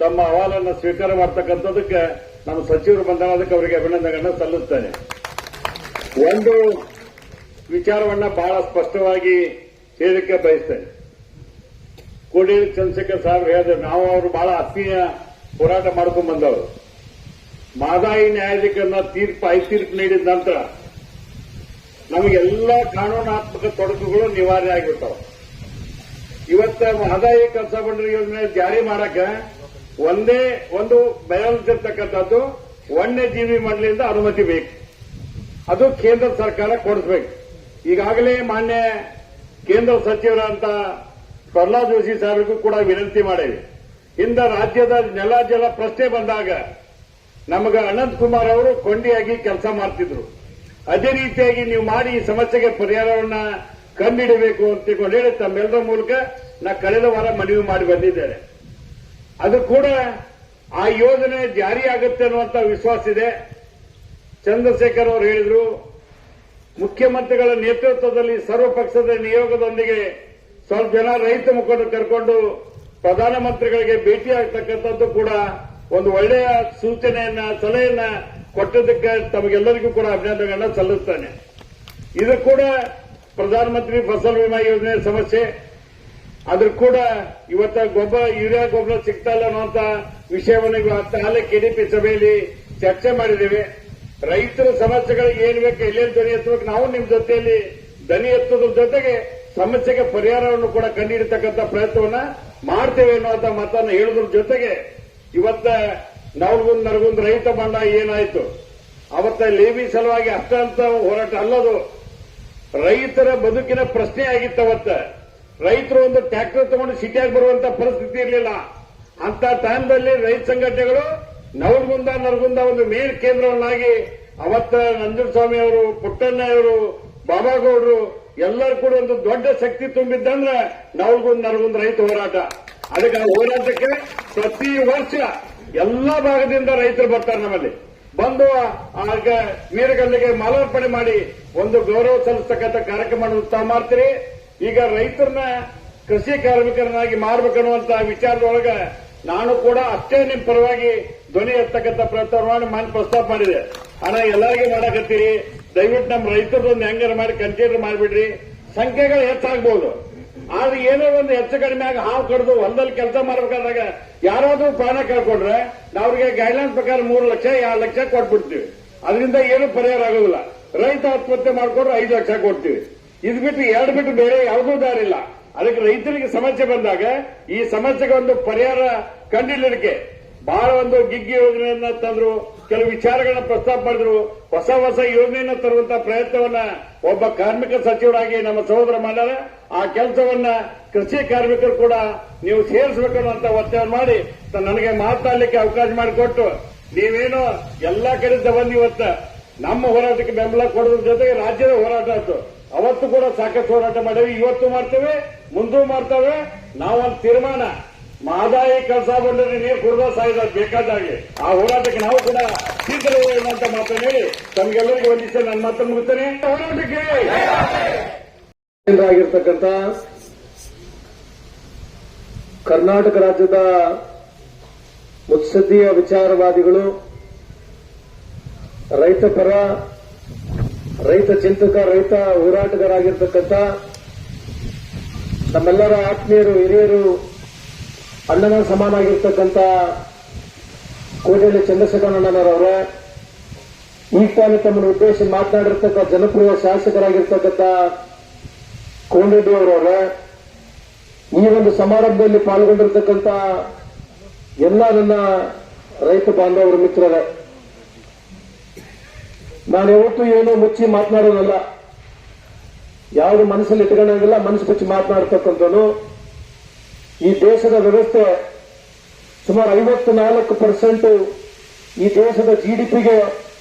ತಮ್ಮ ಅಹವಾಲನ್ನು ಸ್ವೀಕಾರ ಮಾಡ್ತಕ್ಕಂಥದಕ್ಕೆ ನಮ್ಮ ಸಚಿವರು ಬಂದಾಗ ಅದಕ್ಕೆ ಅವರಿಗೆ ಅಭಿನಂದನೆಗಳನ್ನ ಸಲ್ಲಿಸ್ತೇನೆ. ಒಂದು ವಿಚಾರವನ್ನ ಬಹಳ ಸ್ಪಷ್ಟವಾಗಿ ಹೇಳಲಿಕ್ಕೆ ಬಯಸ್ತೇನೆ. ಕೋಡಿಹಳ್ಳಿ ಚಂದ್ರಶೇಖರ್ ಸಾಹೇಬ್ ಹೇಳಿದ್ರು, ನಾವು ಅವರು ಬಹಳ ಆತ್ಮೀಯ ಹೋರಾಟ ಮಾಡ್ಕೊಂಡು ಬಂದವರು. ಮಾದಾಯಿ ನ್ಯಾಯಾಧೀಕರಣ ತೀರ್ಪು ನೀಡಿದ ನಂತರ ನಮಗೆಲ್ಲ ಕಾನೂನಾತ್ಮಕ ತೊಡಕುಗಳು ನಿವಾರಣೆ ಆಗಿಬಿಡ್ತಾವ. ಇವತ್ತ ಮಾದಾಯಿ ಕಳಸಾ ಬಂಡೂರಿ ಯೋಜನೆ ಜಾರಿ ಮಾಡಕ ಒಂದೇ ಒಂದು ಬಯಲಿರ್ತಕ್ಕಂಥದ್ದು ವನ್ಯಜೀವಿ ಮಂಡಳಿಯಿಂದ ಅನುಮತಿ ಬೇಕು. ಅದು ಕೇಂದ್ರ ಸರ್ಕಾರ ಕೊಡಿಸಬೇಕು. ಈಗಾಗಲೇ ಮಾನ್ಯ ಕೇಂದ್ರ ಸಚಿವರಂತ ಪ್ರಹ್ಲಾದ್ ಜೋಶಿ ಸಾಹೇಬರಿಗೂ ಕೂಡ ವಿನಂತಿ ಮಾಡೇವಿ. ಇಂದ ರಾಜ್ಯದ ನೆಲ ಜಲ ಪ್ರಶ್ನೆ ಬಂದಾಗ ನಮಗ ಅನಂತ್ ಕುಮಾರ್ ಅವರು ಕೊಂಡಿಯಾಗಿ ಕೆಲಸ ಮಾಡ್ತಿದ್ರು. ಅದೇ ರೀತಿಯಾಗಿ ನೀವು ಮಾಡಿ ಈ ಸಮಸ್ಯೆಗೆ ಪರಿಹಾರವನ್ನ ಕಂಡುಹಿಡಬೇಕು ಅಂತ ಹೇಳಿ ತಮ್ಮೆಲ್ಲರ ಮೂಲಕ ನಾ ಕಳೆದ ವಾರ ಮನವಿ ಮಾಡಿ ಬಂದಿದ್ದೇನೆ. ಅದು ಕೂಡ ಆ ಯೋಜನೆ ಜಾರಿಯಾಗುತ್ತೆ ಅನ್ನುವಂತ ವಿಶ್ವಾಸ ಇದೆ. ಚಂದ್ರಶೇಖರ್ ಅವರು ಹೇಳಿದ್ರು, ಮುಖ್ಯಮಂತ್ರಿಗಳ ನೇತೃತ್ವದಲ್ಲಿ ಸರ್ವಪಕ್ಷದ ನಿಯೋಗದೊಂದಿಗೆ ಸ್ವಲ್ಪ ಜನ ರೈತ ಮುಖಂಡರು ಕರ್ಕೊಂಡು ಪ್ರಧಾನಮಂತ್ರಿಗಳಿಗೆ ಭೇಟಿ ಆಗ್ತಕ್ಕಂಥದ್ದು ಕೂಡ ಒಂದು ಒಳ್ಳೆಯ ಸೂಚನೆಯನ್ನ, ಸಲಹೆಯನ್ನ ಕೊಟ್ಟದಕ್ಕೆ ತಮಗೆಲ್ಲರಿಗೂ ಕೂಡ ಅಭಿನಂದನೆಗಳನ್ನ ಸಲ್ಲಿಸ್ತೇನೆ. ಇದು ಕೂಡ ಪ್ರಧಾನಮಂತ್ರಿ ಫಸಲ್ ವಿಮಾ ಯೋಜನೆ ಸಮಸ್ಯೆ. ಅದ್ರ ಕೂಡ ಇವತ್ತ ಯೂರಿಯಾ ಗೊಬ್ಬರ ಸಿಗ್ತಾ ಇಲ್ಲ ಅನ್ನುವಂತ ವಿಷಯವನ್ನು ಹಾಲೆ ಕೆಡಿಪಿ ಸಭೆಯಲ್ಲಿ ಚರ್ಚೆ ಮಾಡಿದ್ದೇವೆ. ರೈತರ ಸಮಸ್ಯೆಗಳಿಗೆ ಏನ್ ಬೇಕು, ಎಲ್ಲೆಲ್ಲಿ ಧ್ವನಿ ಎತ್ತಬೇಕು, ನಾವು ನಿಮ್ ಜೊತೆಯಲ್ಲಿ ಧ್ವನಿ ಎತ್ತೋದ್ರ ಜೊತೆಗೆ ಸಮಸ್ಯೆಗೆ ಪರಿಹಾರವನ್ನು ಕೂಡ ಕಂಡುಹಿಡಿತಕ್ಕಂಥ ಪ್ರಯತ್ನವನ್ನ ಮಾಡ್ತೇವೆ ಅನ್ನುವಂತ ಮಾತನ್ನು ಹೇಳೋದ್ರ ಜೊತೆಗೆ ಇವತ್ತ ನವಲಗುಂದ ನರಗುಂದ ರೈತ ಬಂಡಾಯ ಏನಾಯ್ತು, ಅವತ್ತ ಲೇವಿ ಸಲುವಾಗಿ ಅಷ್ಟ ಅಂತ ಹೋರಾಟ ಅಲ್ಲದು, ರೈತರ ಬದುಕಿನ ಪ್ರಶ್ನೆ ಆಗಿತ್ತು. ಅವತ್ತ ರೈತರು ಒಂದು ಟ್ರ್ಯಾಕ್ಟರ್ ತಗೊಂಡು ಸಿಟಿಯಾಗಿ ಬರುವಂತ ಪರಿಸ್ಥಿತಿ ಇರಲಿಲ್ಲ. ಅಂತ ಟೈಮ್ದಲ್ಲಿ ರೈತ ಸಂಘಟನೆಗಳು ನವಲಗುಂದ ನರಗುಂದ ಒಂದು ಮೇನ್ ಕೇಂದ್ರವನ್ನಾಗಿ ಅವತ್ತ ನಂಜುಂಡಸ್ವಾಮಿ ಅವರು, ಪುಟ್ಟಣ್ಣ ಅವರು, ಬಾಬಾಗೌಡರು ಎಲ್ಲರೂ ಕೂಡ ಒಂದು ದೊಡ್ಡ ಶಕ್ತಿ ತುಂಬಿದ್ದಂದ್ರೆ ನವಲಗುಂದ ನರಗುಂದ ರೈತ ಹೋರಾಟ. ಅದಕ್ಕೆ ಆ ಹೋರಾಟಕ್ಕೆ ಪ್ರತಿ ವರ್ಷ ಎಲ್ಲಾ ಭಾಗದಿಂದ ರೈತರು ಬರ್ತಾರೆ. ನಮ್ಮಲ್ಲಿ ಬಂದು ಆಗ ವೀರಗಲ್ಲಿಗೆ ಮಾಲಾರ್ಪಣೆ ಮಾಡಿ ಒಂದು ಗೌರವ ಸಲ್ಲಿಸ್ತಕ್ಕಂಥ ಕಾರ್ಯಕ್ರಮ ತಾವು ಮಾಡ್ತೀರಿ. ಈಗ ರೈತರನ್ನ ಕೃಷಿ ಕಾರ್ಮಿಕರನ್ನಾಗಿ ಮಾಡ್ಬೇಕನ್ನುವಂತ ವಿಚಾರದೊಳಗ ನಾನು ಕೂಡ ಅಷ್ಟೇ ನಿಮ್ ಪರವಾಗಿ ಧ್ವನಿ ಎತ್ತಕ್ಕಂಥ ಪ್ರಯತ್ನ ಪ್ರಸ್ತಾಪ ಮಾಡಿದೆ. ಹಣ ಎಲ್ಲರಿಗೂ ಮಾಡಕತ್ತೀರಿ, ದಯವಿಟ್ಟು ನಮ್ಮ ರೈತರದೊಂದು ಹೆಂಗಾರ ಮಾಡಿ ಕನ್ಸಿಡರ್ ಮಾಡಿಬಿಡ್ರಿ. ಸಂಖ್ಯೆಗಳು ಹೆಚ್ಚಾಗಬಹುದು, ಆದ್ರೆ ಏನೋ ಒಂದು ಹೆಚ್ಚು ಕಡಿಮೆ ಆಗಿ ಹಾವು ಕಡಿದು ಹೊಲದಲ್ಲಿ ಕೆಲಸ ಮಾಡಬೇಕಾದಾಗ ಯಾರಾದ್ರೂ ಪ್ರಾಣ ಕಳ್ಕೊಂಡ್ರೆ ನಾವು ಅವ್ರಿಗೆ ಗೈಡ್ಲೈನ್ಸ್ ಪ್ರಕಾರ 3 ಲಕ್ಷ 2 ಲಕ್ಷ ಕೊಟ್ಬಿಡ್ತೀವಿ. ಅದರಿಂದ ಏನು ಪರಿಹಾರ ಆಗೋದಿಲ್ಲ. ರೈತ ಆತ್ಮಹತ್ಯೆ ಮಾಡ್ಕೊಂಡ್ರೆ 5 ಲಕ್ಷ ಕೊಡ್ತೀವಿ. ಇದು ಬಿಟ್ಟು 2 ಬಿಟ್ಟು ಬೇರೆ ಯಾವುದೂ ದಾರಿ ಇಲ್ಲ. ಅದಕ್ಕೆ ರೈತರಿಗೆ ಸಮಸ್ಯೆ ಬಂದಾಗ ಈ ಸಮಸ್ಯೆಗೆ ಒಂದು ಪರಿಹಾರ ಕಂಡಿಲ್ಲದಕ್ಕೆ ಬಹಳ ಒಂದು ಗಿಗ್ಗಿ ಯೋಜನೆಯನ್ನ ತಂದ್ರು, ಕೆಲವು ವಿಚಾರಗಳನ್ನ ಪ್ರಸ್ತಾಪ ಮಾಡಿದ್ರು. ಹೊಸ ಹೊಸ ಯೋಜನೆಯನ್ನ ತರುವಂತಹ ಪ್ರಯತ್ನವನ್ನ ಒಬ್ಬ ಕಾರ್ಮಿಕ ಸಚಿವರಾಗಿ ನಮ್ಮ ಸಹೋದರ ಮಾಡ್ಯಾರ. ಆ ಕೆಲಸವನ್ನ ಕೃಷಿ ಕಾರ್ಮಿಕರು ಕೂಡ ನೀವು ಸೇರಿಸಬೇಕನ್ನುವಂತ ಒತ್ತಾಯ ಮಾಡಿ ನನಗೆ ಮಾತನಾಡಲಿಕ್ಕೆ ಅವಕಾಶ ಮಾಡಿಕೊಟ್ಟು, ನೀವೇನೋ ಎಲ್ಲಾ ಕಡೆಯಿಂದ ಬಂದು ಇವತ್ತ ನಮ್ಮ ಹೋರಾಟಕ್ಕೆ ಬೆಂಬಲ ಕೊಡೋದ್ರ ಜೊತೆಗೆ ರಾಜ್ಯದ ಹೋರಾಟ ಆಯ್ತು. ಅವತ್ತು ಕೂಡ ಸಾಕಷ್ಟು ಹೋರಾಟ ಮಾಡೇವಿ, ಇವತ್ತು ಮಾಡ್ತೇವೆ, ಮುಂದೂ ಮಾಡ್ತೇವೆ. ನಾವೊಂದು ತೀರ್ಮಾನ ಮಹದಾಯಿ ಕೆಲಸ ಬಂದರೆ ನೀರು ಕುಡಿದ ಸಾಯ್ದ ಬೇಕಾದಾಗೆ ಆ ಹೋರಾಟಕ್ಕೆ ನಾವು ಕೂಡ ಸಿದ್ಧರಿದ್ದೇವೆ ಅಂತ ಮಾತನ್ನು ಹೇಳಿ ತಮಗೆಲ್ಲರಿಗೂ ವಂದಿಸಿ ನನ್ನ ಮಾತನ್ನು ಮುಗಿಸ್ತೇನೆ. ಹೋರಾಟಕ್ಕೆ ಆಗಿರ್ತಕ್ಕಂಥ ಕರ್ನಾಟಕ ರಾಜ್ಯದ ಮುತ್ಸದ್ದಿಯ ವಿಚಾರವಾದಿಗಳು, ರೈತ ಪರ, ರೈತ ಚಿಂತಕ, ರೈತ ಹೋರಾಟಗಾರರಾಗಿರ್ತಕ್ಕಂಥ ನಮ್ಮೆಲ್ಲರ ಆತ್ಮೀಯರು, ಹಿರಿಯರು, ಅಣ್ಣನ ಸಮಾನಾಗಿರ್ತಕ್ಕಂಥ ಕೋಟೆಯಲ್ಲಿ ಚಂದ್ರಶೇಖರ ಅಣ್ಣನವರವರೇ, ಈಗ ತಾನೇ ತಮ್ಮನ್ನು ಉದ್ದೇಶಿಸಿ ಮಾತನಾಡಿರ್ತಕ್ಕ ಜನಪ್ರಿಯ ಶಾಸಕರಾಗಿರ್ತಕ್ಕಂಥ ಕೋನರೆಡ್ಡಿ ಅವರವರೇ, ಈ ಒಂದು ಸಮಾರಂಭದಲ್ಲಿ ಪಾಲ್ಗೊಂಡಿರ್ತಕ್ಕಂಥ ಎಲ್ಲ ನನ್ನ ರೈತ ಬಾಂಧವರು, ಮಿತ್ರರೇ, ನಾನು ಯಾವತ್ತೂ ಏನು ಮುಚ್ಚಿ ಮಾತನಾಡೋದಲ್ಲ, ಯಾವುದು ಮನಸ್ಸಲ್ಲಿ ಇಟ್ಕೊಳ್ಳೋದಿಲ್ಲ, ಮನಸ್ಸು ಮುಚ್ಚಿ ಮಾತನಾಡ್ತಕ್ಕಂಥನು. ಈ ದೇಶದ ವ್ಯವಸ್ಥೆ ಸುಮಾರು 54% ಈ ದೇಶದ ಜಿಡಿಪಿಗೆ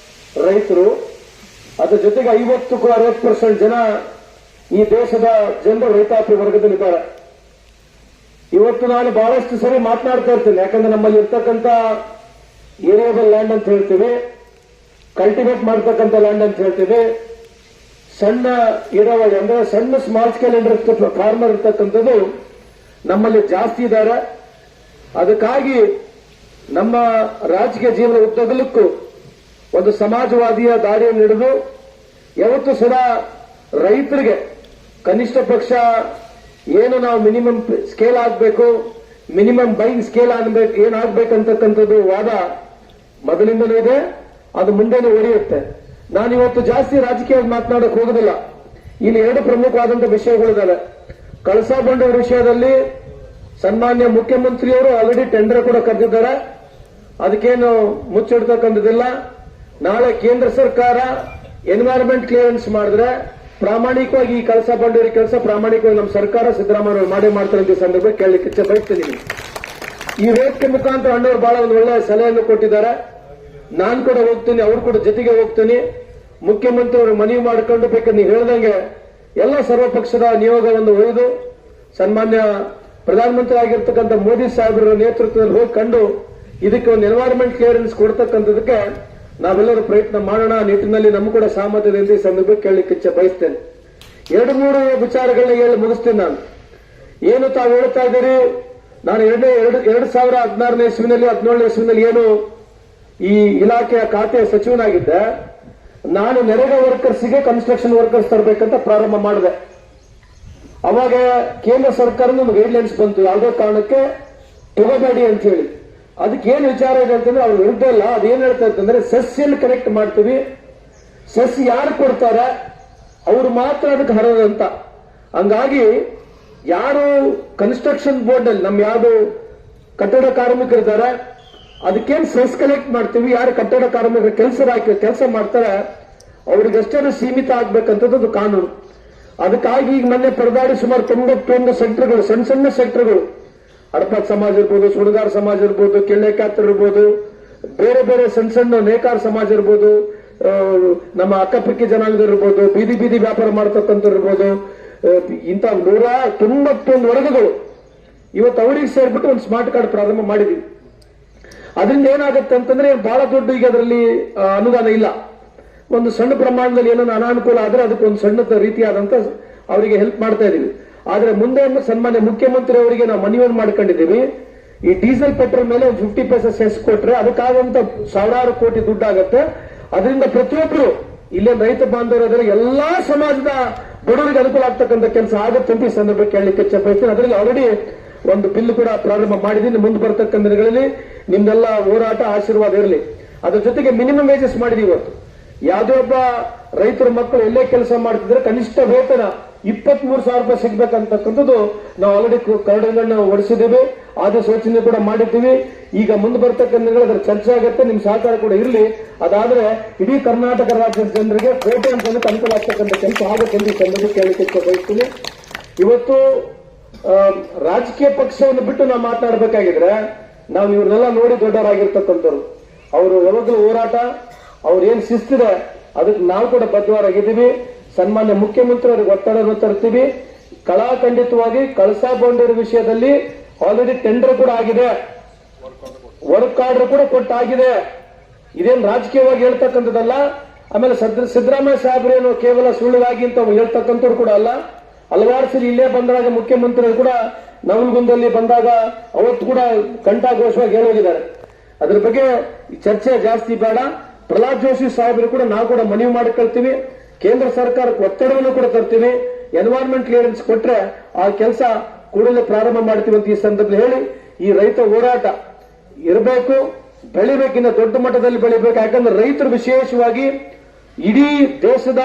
ರೈತರು, ಅದರ ಜೊತೆಗೆ 50-60% ಜನ ಈ ದೇಶದ ಜನರು ರೈತಾಪಿ ವರ್ಗದಲ್ಲಿದ್ದಾರೆ. ಇವತ್ತು ನಾನು ಬಹಳಷ್ಟು ಸರಿ ಮಾತನಾಡ್ತಾ ಇರ್ತೇನೆ, ಯಾಕಂದ್ರೆ ನಮ್ಮಲ್ಲಿ ಇರ್ತಕ್ಕಂಥ ಏರಿಯಾಬಲ್ ಲ್ಯಾಂಡ್ ಅಂತ ಹೇಳ್ತೀವಿ, ಕಲ್ಟಿವೇಟ್ ಮಾಡ್ತಕ್ಕಂಥ ಲ್ಯಾಂಡ್ ಅಂತ ಹೇಳ್ತೀವಿ, ಸಣ್ಣ ಇಡವಳಿ ಅಂದ್ರೆ ಸಣ್ಣ ಸ್ಮಾಲ್ ಸ್ಕೇಲ್ ಇಂಡಸ್ಟ್ರಿ ಫಾರ್ಮರ್ ಇರ್ತಕ್ಕಂಥದ್ದು ನಮ್ಮಲ್ಲಿ ಜಾಸ್ತಿ ಇದ್ದಾರೆ. ಅದಕ್ಕಾಗಿ ನಮ್ಮ ರಾಜಕೀಯ ಜೀವನ ಉದ್ದಗಲಕ್ಕೂ ಒಂದು ಸಮಾಜವಾದಿಯ ದಾರಿಯನ್ನು ಹಿಡಿದು ಯಾವತ್ತೂ ಸದಾ ರೈತರಿಗೆ ಕನಿಷ್ಠ ಪಕ್ಷ ಏನು ನಾವು ಮಿನಿಮಮ್ ಸ್ಕೇಲ್ ಆಗಬೇಕು, ಮಿನಿಮಮ್ ಬೈಯಿಂಗ್ ಸ್ಕೇಲ್ ಏನಾಗಬೇಕಂತಕ್ಕಂಥದ್ದು ವಾದ ಮೊದಲಿಂದಲೂ ಇದೆ, ಅದು ಮುಂದೆನೂ ಉಳಿಯುತ್ತೆ. ನಾನಿವತ್ತು ಜಾಸ್ತಿ ರಾಜಕೀಯ ಮಾತನಾಡಕ್ಕೆ ಹೋಗೋದಿಲ್ಲ. ಇಲ್ಲಿ 2 ಪ್ರಮುಖವಾದಂತಹ ವಿಷಯಗಳಿದ್ದಾವೆ. ಕಳಸಾ ಬಂಡೂರು ವಿಷಯದಲ್ಲಿ ಸನ್ಮಾನ್ಯ ಮುಖ್ಯಮಂತ್ರಿಯವರು ಆಲ್ರೆಡಿ ಟೆಂಡರ್ ಕೂಡ ಕರೆದಿದ್ದಾರೆ, ಅದಕ್ಕೇನು ಮುಚ್ಚಿಡ್ತಕ್ಕಂಥದ್ದಿಲ್ಲ. ನಾಳೆ ಕೇಂದ್ರ ಸರ್ಕಾರ ಎನ್ವೈರನ್ಮೆಂಟ್ ಕ್ಲಿಯರೆನ್ಸ್ ಮಾಡಿದ್ರೆ ಪ್ರಾಮಾಣಿಕವಾಗಿ ಈ ಕಳಸಾ ಬಂಡೂರಿ ಕೆಲಸ ಪ್ರಾಮಾಣಿಕವಾಗಿ ನಮ್ಮ ಸರ್ಕಾರ ಸಿದ್ದರಾಮಯ್ಯ ಮಾಡೇ ಮಾಡ್ತಾರೆ ಅಂತ ಸಂದರ್ಭ ಕೇಳಲಿಕ್ಕೆ ಇಚ್ಛೆ ಬಯಸ್ತೀನಿ. ಈ ವೇದಿಕೆ ಮುಖಾಂತರ ಅಣ್ಣವರು ಬಹಳ ಒಂದು ಒಳ್ಳೆಯ ಸಲಹೆಯನ್ನು ಕೊಟ್ಟಿದ್ದಾರೆ. ನಾನು ಕೂಡ ಹೋಗ್ತೀನಿ, ಅವ್ರು ಕೂಡ ಜೊತೆಗೆ ಹೋಗ್ತೀನಿ. ಮುಖ್ಯಮಂತ್ರಿ ಅವರು ಮನವಿ ಮಾಡಿಕೊಂಡು ಬೇಕಾದ್ರೆ ನೀವು ಹೇಳ್ದಂಗೆ ಎಲ್ಲ ಸರ್ವಪಕ್ಷದ ನಿಯೋಗವನ್ನು ಒಯ್ದು ಸನ್ಮಾನ್ಯ ಪ್ರಧಾನಮಂತ್ರಿ ಆಗಿರ್ತಕ್ಕಂಥ ಮೋದಿ ಸಾಹೇಬರ ನೇತೃತ್ವದಲ್ಲಿ ಹೋಗಿ ಕಂಡು ಇದಕ್ಕೆ ಒಂದು ಎನ್ವೈರನ್ಮೆಂಟ್ ಕ್ಲಿಯರೆನ್ಸ್ ಕೊಡ್ತಕ್ಕಂಥದಕ್ಕೆ ನಾವೆಲ್ಲರೂ ಪ್ರಯತ್ನ ಮಾಡೋಣ. ನಿಟ್ಟಿನಲ್ಲಿ ನಮ್ಮ ಕೂಡ ಸಾಮರ್ಥ್ಯದ ಈ ಸಂದರ್ಭ ಕೇಳಲಿಕ್ಕೆ ಇಚ್ಛೆ ಬಯಸ್ತೇನೆ. 2-3 ವಿಚಾರಗಳನ್ನ ಹೇಳಿ ಮುಗಿಸ್ತೇನೆ. ನಾನು ಏನು ತಾವು ಹೇಳ್ತಾ ಇದ್ದೀರಿ, ನಾನು 2016ನೇ ಇಸ್ವಿನಲ್ಲಿ 17ನೇ ಇಸ್ವಿನಲ್ಲಿ ಏನು ಈ ಇಲಾಖೆಯ ಖಾತೆ ಸಚಿವನಾಗಿದ್ದೆ, ನಾನು ನೆರೆಗ ವರ್ಕರ್ಸ್ಗೆ ಕನ್ಸ್ಟ್ರಕ್ಷನ್ ವರ್ಕರ್ಸ್ ತರಬೇಕಂತ ಪ್ರಾರಂಭ ಮಾಡಿದೆ. ಅವಾಗ ಕೇಂದ್ರ ಸರ್ಕಾರದ ಒಂದು ಗೈಡ್ಲೈನ್ಸ್ ಬಂತು, ಯಾವುದೋ ಕಾರಣಕ್ಕೆ ತಗೋಬೇಡಿ ಅಂತ ಹೇಳಿ. ಅದಕ್ಕೆ ಏನು ವಿಚಾರ ಇದೆ ಅಂತಂದ್ರೆ ಅವ್ರ ವಿರುದ್ಧ ಇಲ್ಲ, ಅದೇನ್ ಹೇಳ್ತಾ ಇರ್ತಂದ್ರೆ ಸೆಸ್ಸಿಯಲ್ಲಿ ಕನೆಕ್ಟ್ ಮಾಡ್ತೀವಿ, ಸೆಸ್ ಯಾರು ಕೊಡ್ತಾರೆ ಅವ್ರು ಮಾತ್ರ ಅದಕ್ಕೆ ಹರದಂತ. ಹಂಗಾಗಿ ಯಾರು ಕನ್ಸ್ಟ್ರಕ್ಷನ್ ಬೋರ್ಡ್ ಅಲ್ಲಿ ನಮ್ಮ ಯಾವುದು ಕಟ್ಟಡ ಕಾರ್ಮಿಕರಿದ್ದಾರೆ ಅದಕ್ಕೇನು ಸೆಸ್ ಕಲೆಕ್ಟ್ ಮಾಡ್ತೀವಿ, ಯಾರು ಕಟ್ಟಡ ಕಾರ್ಮಿಕರು ಕೆಲಸ ಮಾಡ್ತಾರೆ ಅವ್ರಿಗಷ್ಟೇ ಸೀಮಿತ ಆಗ್ಬೇಕಂತದ್ದು ಕಾನೂನು. ಅದಕ್ಕಾಗಿ ಈಗ ಮೊನ್ನೆ ಪರದಾಡಿ ಸುಮಾರು 91 ಸೆಕ್ಟರ್ಗಳು, ಸಣ್ಣ ಸಣ್ಣ ಸೆಕ್ಟರ್ಗಳು, ಹಡಪದ್ ಸಮಾಜ ಇರ್ಬೋದು, ಸುಡುಗಾರ ಸಮಾಜ ಇರ್ಬೋದು, ಕೆಳ್ಳೆಕಾತರ್ ಇರ್ಬೋದು, ಬೇರೆ ಬೇರೆ ಸಣ್ಣ ಸಣ್ಣ ನೇಕಾರ ಸಮಾಜ ಇರ್ಬೋದು, ನಮ್ಮ ಅಕ್ಕಪಕ್ಕಿ ಜನಾಂಗ ಇರ್ಬೋದು, ಬೀದಿ ಬೀದಿ ವ್ಯಾಪಾರ ಮಾಡ್ತಕ್ಕಂಥ ಇರ್ಬೋದು, ಇಂಥ 191 ವರ್ಗಗಳು ಇವತ್ತು ಅವರಿಗೆ ಸೇರ್ಬಿಟ್ಟು ಒಂದು ಸ್ಮಾರ್ಟ್ ಕಾರ್ಡ್ ಪ್ರಾರಂಭ ಮಾಡಿದೀವಿ. ಅದರಿಂದ ಏನಾಗುತ್ತೆ ಅಂತಂದ್ರೆ ಬಹಳ ದೊಡ್ಡ ಈಗ ಅದರಲ್ಲಿ ಅನುದಾನ ಇಲ್ಲ. ಒಂದು ಸಣ್ಣ ಪ್ರಮಾಣದಲ್ಲಿ ಏನೋ ಅನಾನುಕೂಲ ಆದ್ರೆ ಅದಕ್ಕೆ ಒಂದು ಸಣ್ಣ ರೀತಿಯಾದಂತ ಅವರಿಗೆ ಹೆಲ್ಪ್ ಮಾಡ್ತಾ ಇದೀವಿ. ಆದ್ರೆ ಮುಂದೆ ಸನ್ಮಾನ್ಯ ಮುಖ್ಯಮಂತ್ರಿ ಅವರಿಗೆ ನಾವು ಮನವಿಯನ್ನು ಮಾಡ್ಕೊಂಡಿದ್ದೀವಿ, ಈ ಡೀಸೆಲ್ ಪೆಟ್ರೋಲ್ ಮೇಲೆ ಒಂದು 50 ಪೈಸೆ ಸೆಸ್ ಕೊಟ್ರೆ ಅದಕ್ಕಾದಂತ ಸಾವಿರಾರು ಕೋಟಿ ದುಡ್ಡಾಗತ್ತೆ. ಅದರಿಂದ ಪ್ರತಿಯೊಬ್ಬರು ಇಲ್ಲೇ ರೈತ ಬಾಂಧವರು ಎಲ್ಲಾ ಸಮಾಜದ ಬಡವರಿಗೆ ಅನುಕೂಲ ಆಗ್ತಕ್ಕಂಥ ಕೆಲಸ ಆಗುತ್ತೆ ಅಂತ ಈ ಸಂದರ್ಭ ಕೇಳಲಿಕ್ಕೆ ಬಯಸ್ತೀನಿ. ಅದರಲ್ಲಿ ಆಲ್ರೆಡಿ ಒಂದು ಬಿಲ್ ಕೂಡ ಪ್ರಾರಂಭ ಮಾಡಿದ್ದೀನಿ. ಮುಂದೆ ಬರ್ತಕ್ಕಂಥ ದಿನಗಳಲ್ಲಿ ನಿಮ್ದೆಲ್ಲ ಹೋರಾಟ ಆಶೀರ್ವಾದ ಇರಲಿ. ಅದ್ರ ಜೊತೆಗೆ ಮಿನಿಮಮ್ ವೇಜಸ್ ಮಾಡಿದೀವಿ. ಇವತ್ತು ಯಾವುದೇ ಒಬ್ಬ ರೈತರ ಮಕ್ಕಳು ಎಲ್ಲೇ ಕೆಲಸ ಮಾಡ್ತಿದ್ರೆ ಕನಿಷ್ಠ ವೇತನ 23,000 ರೂಪಾಯಿ ಸಿಗ್ಬೇಕಂತಕ್ಕಂಥದ್ದು ನಾವು ಆಲ್ರೆಡಿ ಕರಡನ್ನು ಹೊಡಿಸಿದ್ದೀವಿ, ಅಧಿಸೂಚನೆ ಕೂಡ ಮಾಡಿದ್ದೀವಿ. ಈಗ ಮುಂದೆ ಬರ್ತಕ್ಕಂಥ ಅದರ ಚರ್ಚೆ ಆಗುತ್ತೆ, ನಿಮ್ ಸಹಕಾರ ಕೂಡ ಇರಲಿ. ಅದಾದ್ರೆ ಇಡೀ ಕರ್ನಾಟಕ ರಾಜ್ಯದ ಜನರಿಗೆ ಕೋಟಿ ಅಂತ ಅನುಕೂಲ ಆಗ್ತಕ್ಕಂಥ ಕೆಲಸ ಆಗುತ್ತೆ ಅಂತ ಈ ಸಂದರ್ಭ ಕೇಳಲಿಕ್ಕೆ ಬಯಸ್ತೀನಿ. ಇವತ್ತು ರಾಜಕೀಯ ಪಕ್ಷವನ್ನು ಬಿಟ್ಟು ನಾವು ಮಾತನಾಡಬೇಕಾಗಿದ್ರೆ ನಾವು ಇವ್ರನ್ನೆಲ್ಲ ನೋಡಿ ದೊಡ್ಡವರಾಗಿರ್ತಕ್ಕಂಥವ್ರು. ಅವರು ಯಾವಾಗಲೂ ಹೋರಾಟ, ಅವ್ರು ಏನ್ ಶಿಸ್ತಿದೆ ಅದಕ್ಕೆ ನಾವು ಕೂಡ ಬದ್ಧರಾಗಿದ್ದೀವಿ. ಸನ್ಮಾನ್ಯ ಮುಖ್ಯಮಂತ್ರಿ ಅವರಿಗೆ ಒತ್ತಡವನ್ನು ತರ್ತೀವಿ. ಕಳಾಖಂಡಿತವಾಗಿ ಕಳಸಾ ಬಂಡೂರಿ ವಿಷಯದಲ್ಲಿ ಆಲ್ರೆಡಿ ಟೆಂಡರ್ ಕೂಡ ಆಗಿದೆ, ವರ್ಕ್ ಆರ್ಡರ್ ಕೂಡ ಕೊಟ್ಟಾಗಿದೆ. ಇದೇನು ರಾಜಕೀಯವಾಗಿ ಹೇಳ್ತಕ್ಕಂಥದ್ದಲ್ಲ. ಆಮೇಲೆ ಸಿದ್ದರಾಮಯ್ಯ ಸಾಹೇಬ್ರೇನು ಕೇವಲ ಸುಳ್ಳುಗಾಗಿ ಅಂತ ಹೇಳ್ತಕ್ಕಂಥವ್ರು ಕೂಡ ಅಲ್ಲ. ಹಲವಾರು ಸರಿ ಇಲ್ಲೇ ಬಂದಾಗ ಮುಖ್ಯಮಂತ್ರಿ ಕೂಡ ನವಲಗುಂದಲ್ಲಿ ಬಂದಾಗ ಅವತ್ತು ಕೂಡ ಕಂಠಘೋಷವಾಗಿ ಹೇಳೋಗಿದ್ದಾರೆ. ಅದ್ರ ಬಗ್ಗೆ ಚರ್ಚೆ ಜಾಸ್ತಿ ಬೇಡ. ಪ್ರಹ್ಲಾದ್ ಜೋಶಿ ಸಾಹೇಬರು ಕೂಡ ನಾವು ಕೂಡ ಮನವಿ ಮಾಡಿಕೊಳ್ತೀವಿ. ಕೇಂದ್ರ ಸರ್ಕಾರಕ್ಕೆ ಒತ್ತಡವನ್ನು ಕೂಡ ತರ್ತೀವಿ. ಎನ್ವೈರನ್ಮೆಂಟ್ ಕ್ಲಿಯರೆನ್ಸ್ ಕೊಟ್ರೆ ಆ ಕೆಲಸ ಕೂಡಲೇ ಪ್ರಾರಂಭ ಮಾಡ್ತೀವಿ ಅಂತ ಈ ಸಂದರ್ಭದಲ್ಲಿ ಹೇಳಿ, ಈ ರೈತ ಹೋರಾಟ ಇರಬೇಕು, ಬೆಳಿಬೇಕಿನ್ನ ದೊಡ್ಡ ಮಟ್ಟದಲ್ಲಿ ಬೆಳಿಬೇಕು. ಯಾಕಂದ್ರೆ ರೈತರು ವಿಶೇಷವಾಗಿ ಇಡೀ ದೇಶದ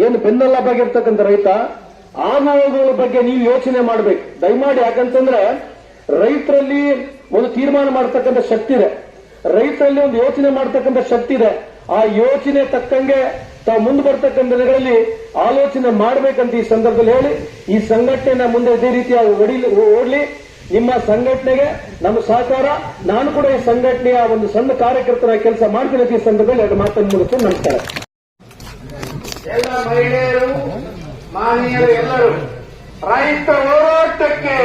ಏನು ಬೆನ್ನೆಲುಬಾಗಿರ್ತಕ್ಕಂಥ ರೈತ ಆಗುವಗಳ ಬಗ್ಗೆ ನೀವು ಯೋಚನೆ ಮಾಡಬೇಕು ದಯಮಾಡಿ. ಯಾಕಂತಂದ್ರೆ ರೈತರಲ್ಲಿ ಒಂದು ತೀರ್ಮಾನ ಮಾಡತಕ್ಕಂಥ ಶಕ್ತಿ ಇದೆ, ರೈತರಲ್ಲಿ ಒಂದು ಯೋಚನೆ ಮಾಡತಕ್ಕಂಥ ಶಕ್ತಿ ಇದೆ. ಆ ಯೋಚನೆ ತಕ್ಕಂಗೆ ತಾವು ಮುಂದೆ ಬರ್ತಕ್ಕಂಥ ದಿನಗಳಲ್ಲಿ ಆಲೋಚನೆ ಮಾಡಬೇಕಂತ ಈ ಸಂದರ್ಭದಲ್ಲಿ ಹೇಳಿ, ಈ ಸಂಘಟನೆ ಮುಂದೆ ಇದೇ ರೀತಿಯಾಗಿ ಓಡ್ಲಿ. ನಿಮ್ಮ ಸಂಘಟನೆಗೆ ನಮ್ಮ ಸಹಕಾರ, ನಾನು ಕೂಡ ಈ ಸಂಘಟನೆಯ ಒಂದು ಸಣ್ಣ ಕಾರ್ಯಕರ್ತನ ಕೆಲಸ ಮಾಡ್ತೀನಿ ಅಂತ ಈ ಸಂದರ್ಭದಲ್ಲಿ ಎರಡು ಮಾತನ್ನು ಮುಗಿಸ್ತೀನಿ. ನಮಸ್ಕಾರ. ಎಲ್ಲ ಮಹಿಳೆಯರು, ಮಾನ್ಯರು ಎಲ್ಲರೂ ರೈತ ಹೋರಾಟಕ್ಕೆ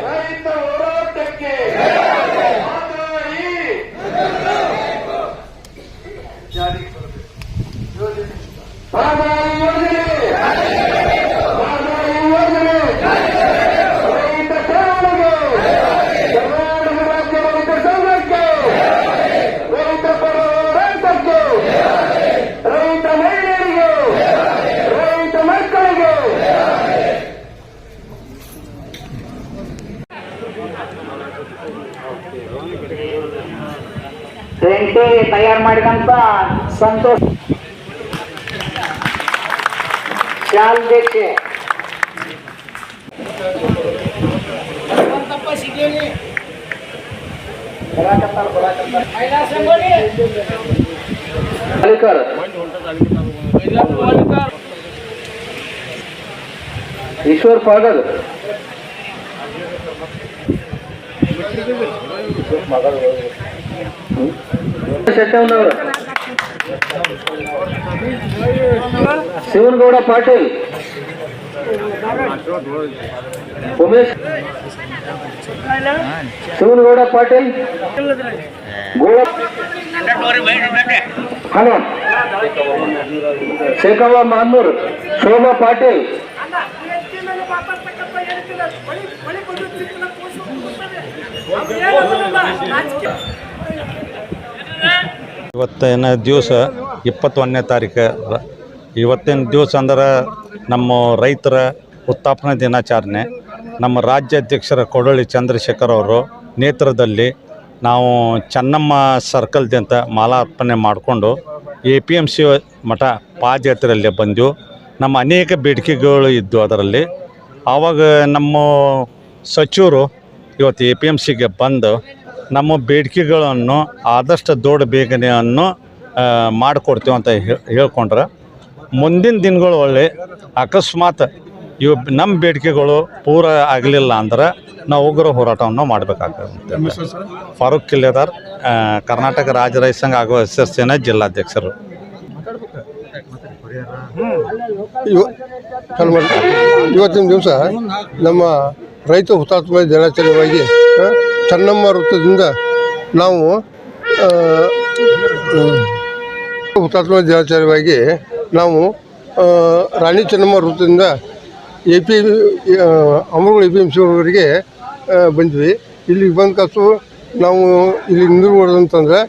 ರೈತ ಹೋರಾಟಕ್ಕೆ ಮಾದಾಯಿ ಯೋಜನೆ ರೈತ ಚಳವಳಿಗೆ ಕರ್ನಾಟಕ ರಾಜ್ಯ ರೈತ ಸಂಘಕ್ಕೆ ರೈತ ಪರ ಹೋರಾಟಕ್ಕೆ ರೈತ ಮಹಿಳೆಯರಿಗೆ ರೈತ ಮಕ್ಕಳಿಗೆ ಟ್ರೆಂಟಿ ತಯಾರು ಮಾಡಿದಂತ ಸಂತೋಷ್ ಶಾಲ್ ಬೇಕೆ ಈಶ್ವರ್ ಪಾಗಲ್, ಶೆಟ್ಟಣ್ಣವರು, ಶಿವನಗೌಡ ಪಾಟೀಲ್, ಉಮೇಶ್ ಶಿವನಗೌಡ ಪಾಟೀಲ್, ಹಲೋ ಶೇಖವ್ವ ಮಾನ್ನೂರ್, ಶೋಭಾ ಪಾಟೀಲ್, ಇವತ್ತಿನ ದಿವಸ 21ನೇ ತಾರೀಕು. ಇವತ್ತಿನ ದಿವಸ ಅಂದ್ರೆ ನಮ್ಮ ರೈತರ ಉತ್ಥಾಪನಾ ದಿನಾಚರಣೆ. ನಮ್ಮ ರಾಜ್ಯಾಧ್ಯಕ್ಷರ ಕೊಡಳ್ಳಿ ಚಂದ್ರಶೇಖರ್ ಅವರು ನೇತೃತ್ವದಲ್ಲಿ ನಾವು ಚೆನ್ನಮ್ಮ ಸರ್ಕಲ್ದಂತ ಮಾಲಾರ್ಪಣೆ ಮಾಡಿಕೊಂಡು APMC ಮಠ ಪಾದಯಾತ್ರೆಯಲ್ಲಿ ಬಂದೆವು. ನಮ್ಮ ಅನೇಕ ಬೇಡಿಕೆಗಳು ಇದ್ದವು ಅದರಲ್ಲಿ. ಆವಾಗ ನಮ್ಮ ಸಚಿವರು ಇವತ್ತು APMCಗೆ ಬಂದು ನಮ್ಮ ಬೇಡಿಕೆಗಳನ್ನು ಆದಷ್ಟು ದೊಡ್ಡ ಬೇಗನೆಯನ್ನು ಮಾಡಿಕೊಡ್ತೀವಿ ಅಂತ ಹೇಳ್ಕೊಂಡ್ರೆ ಮುಂದಿನ ದಿನಗಳು ಒಳ್ಳೆ ಅಕಸ್ಮಾತ್ ಇವು ನಮ್ಮ ಬೇಡಿಕೆಗಳು ಪೂರ ಆಗಲಿಲ್ಲ ಅಂದ್ರೆ ನಾವು ಉಗ್ರ ಹೋರಾಟವನ್ನು ಮಾಡಬೇಕಾಗುತ್ತೆ. ಫಾರೂಕ್ ಕಿಲ್ಲೆದಾರ್, ಕರ್ನಾಟಕ ರಾಜ್ಯ ರೈತ ಸಂಘ ಹಾಗೂ ಹಸಿರು ಸೇನಾ ಜಿಲ್ಲಾಧ್ಯಕ್ಷರು. ಇವತ್ತಿನ ದಿವಸ ನಮ್ಮ ರೈತ ಹುತಾತ್ಮ ದಿನಾಚರಣೆಯಾಗಿ ಚೆನ್ನಮ್ಮ ವೃತ್ತದಿಂದ ನಾವು ಹುತಾತ್ಮ ದಿನಾಚರಣೆಯಾಗಿ ನಾವು ರಾಣಿ ಚೆನ್ನಮ್ಮ ವೃತ್ತದಿಂದ ಅಮರಗೋಳ APMC ಅವರಿಗೆ ಬಂದ್ವಿ. ಇಲ್ಲಿಗೆ ಬಂದ ಕಾಸು ನಾವು ಇಲ್ಲಿ ನಿಂದಿರ್ಬೋದಂತಂದರೆ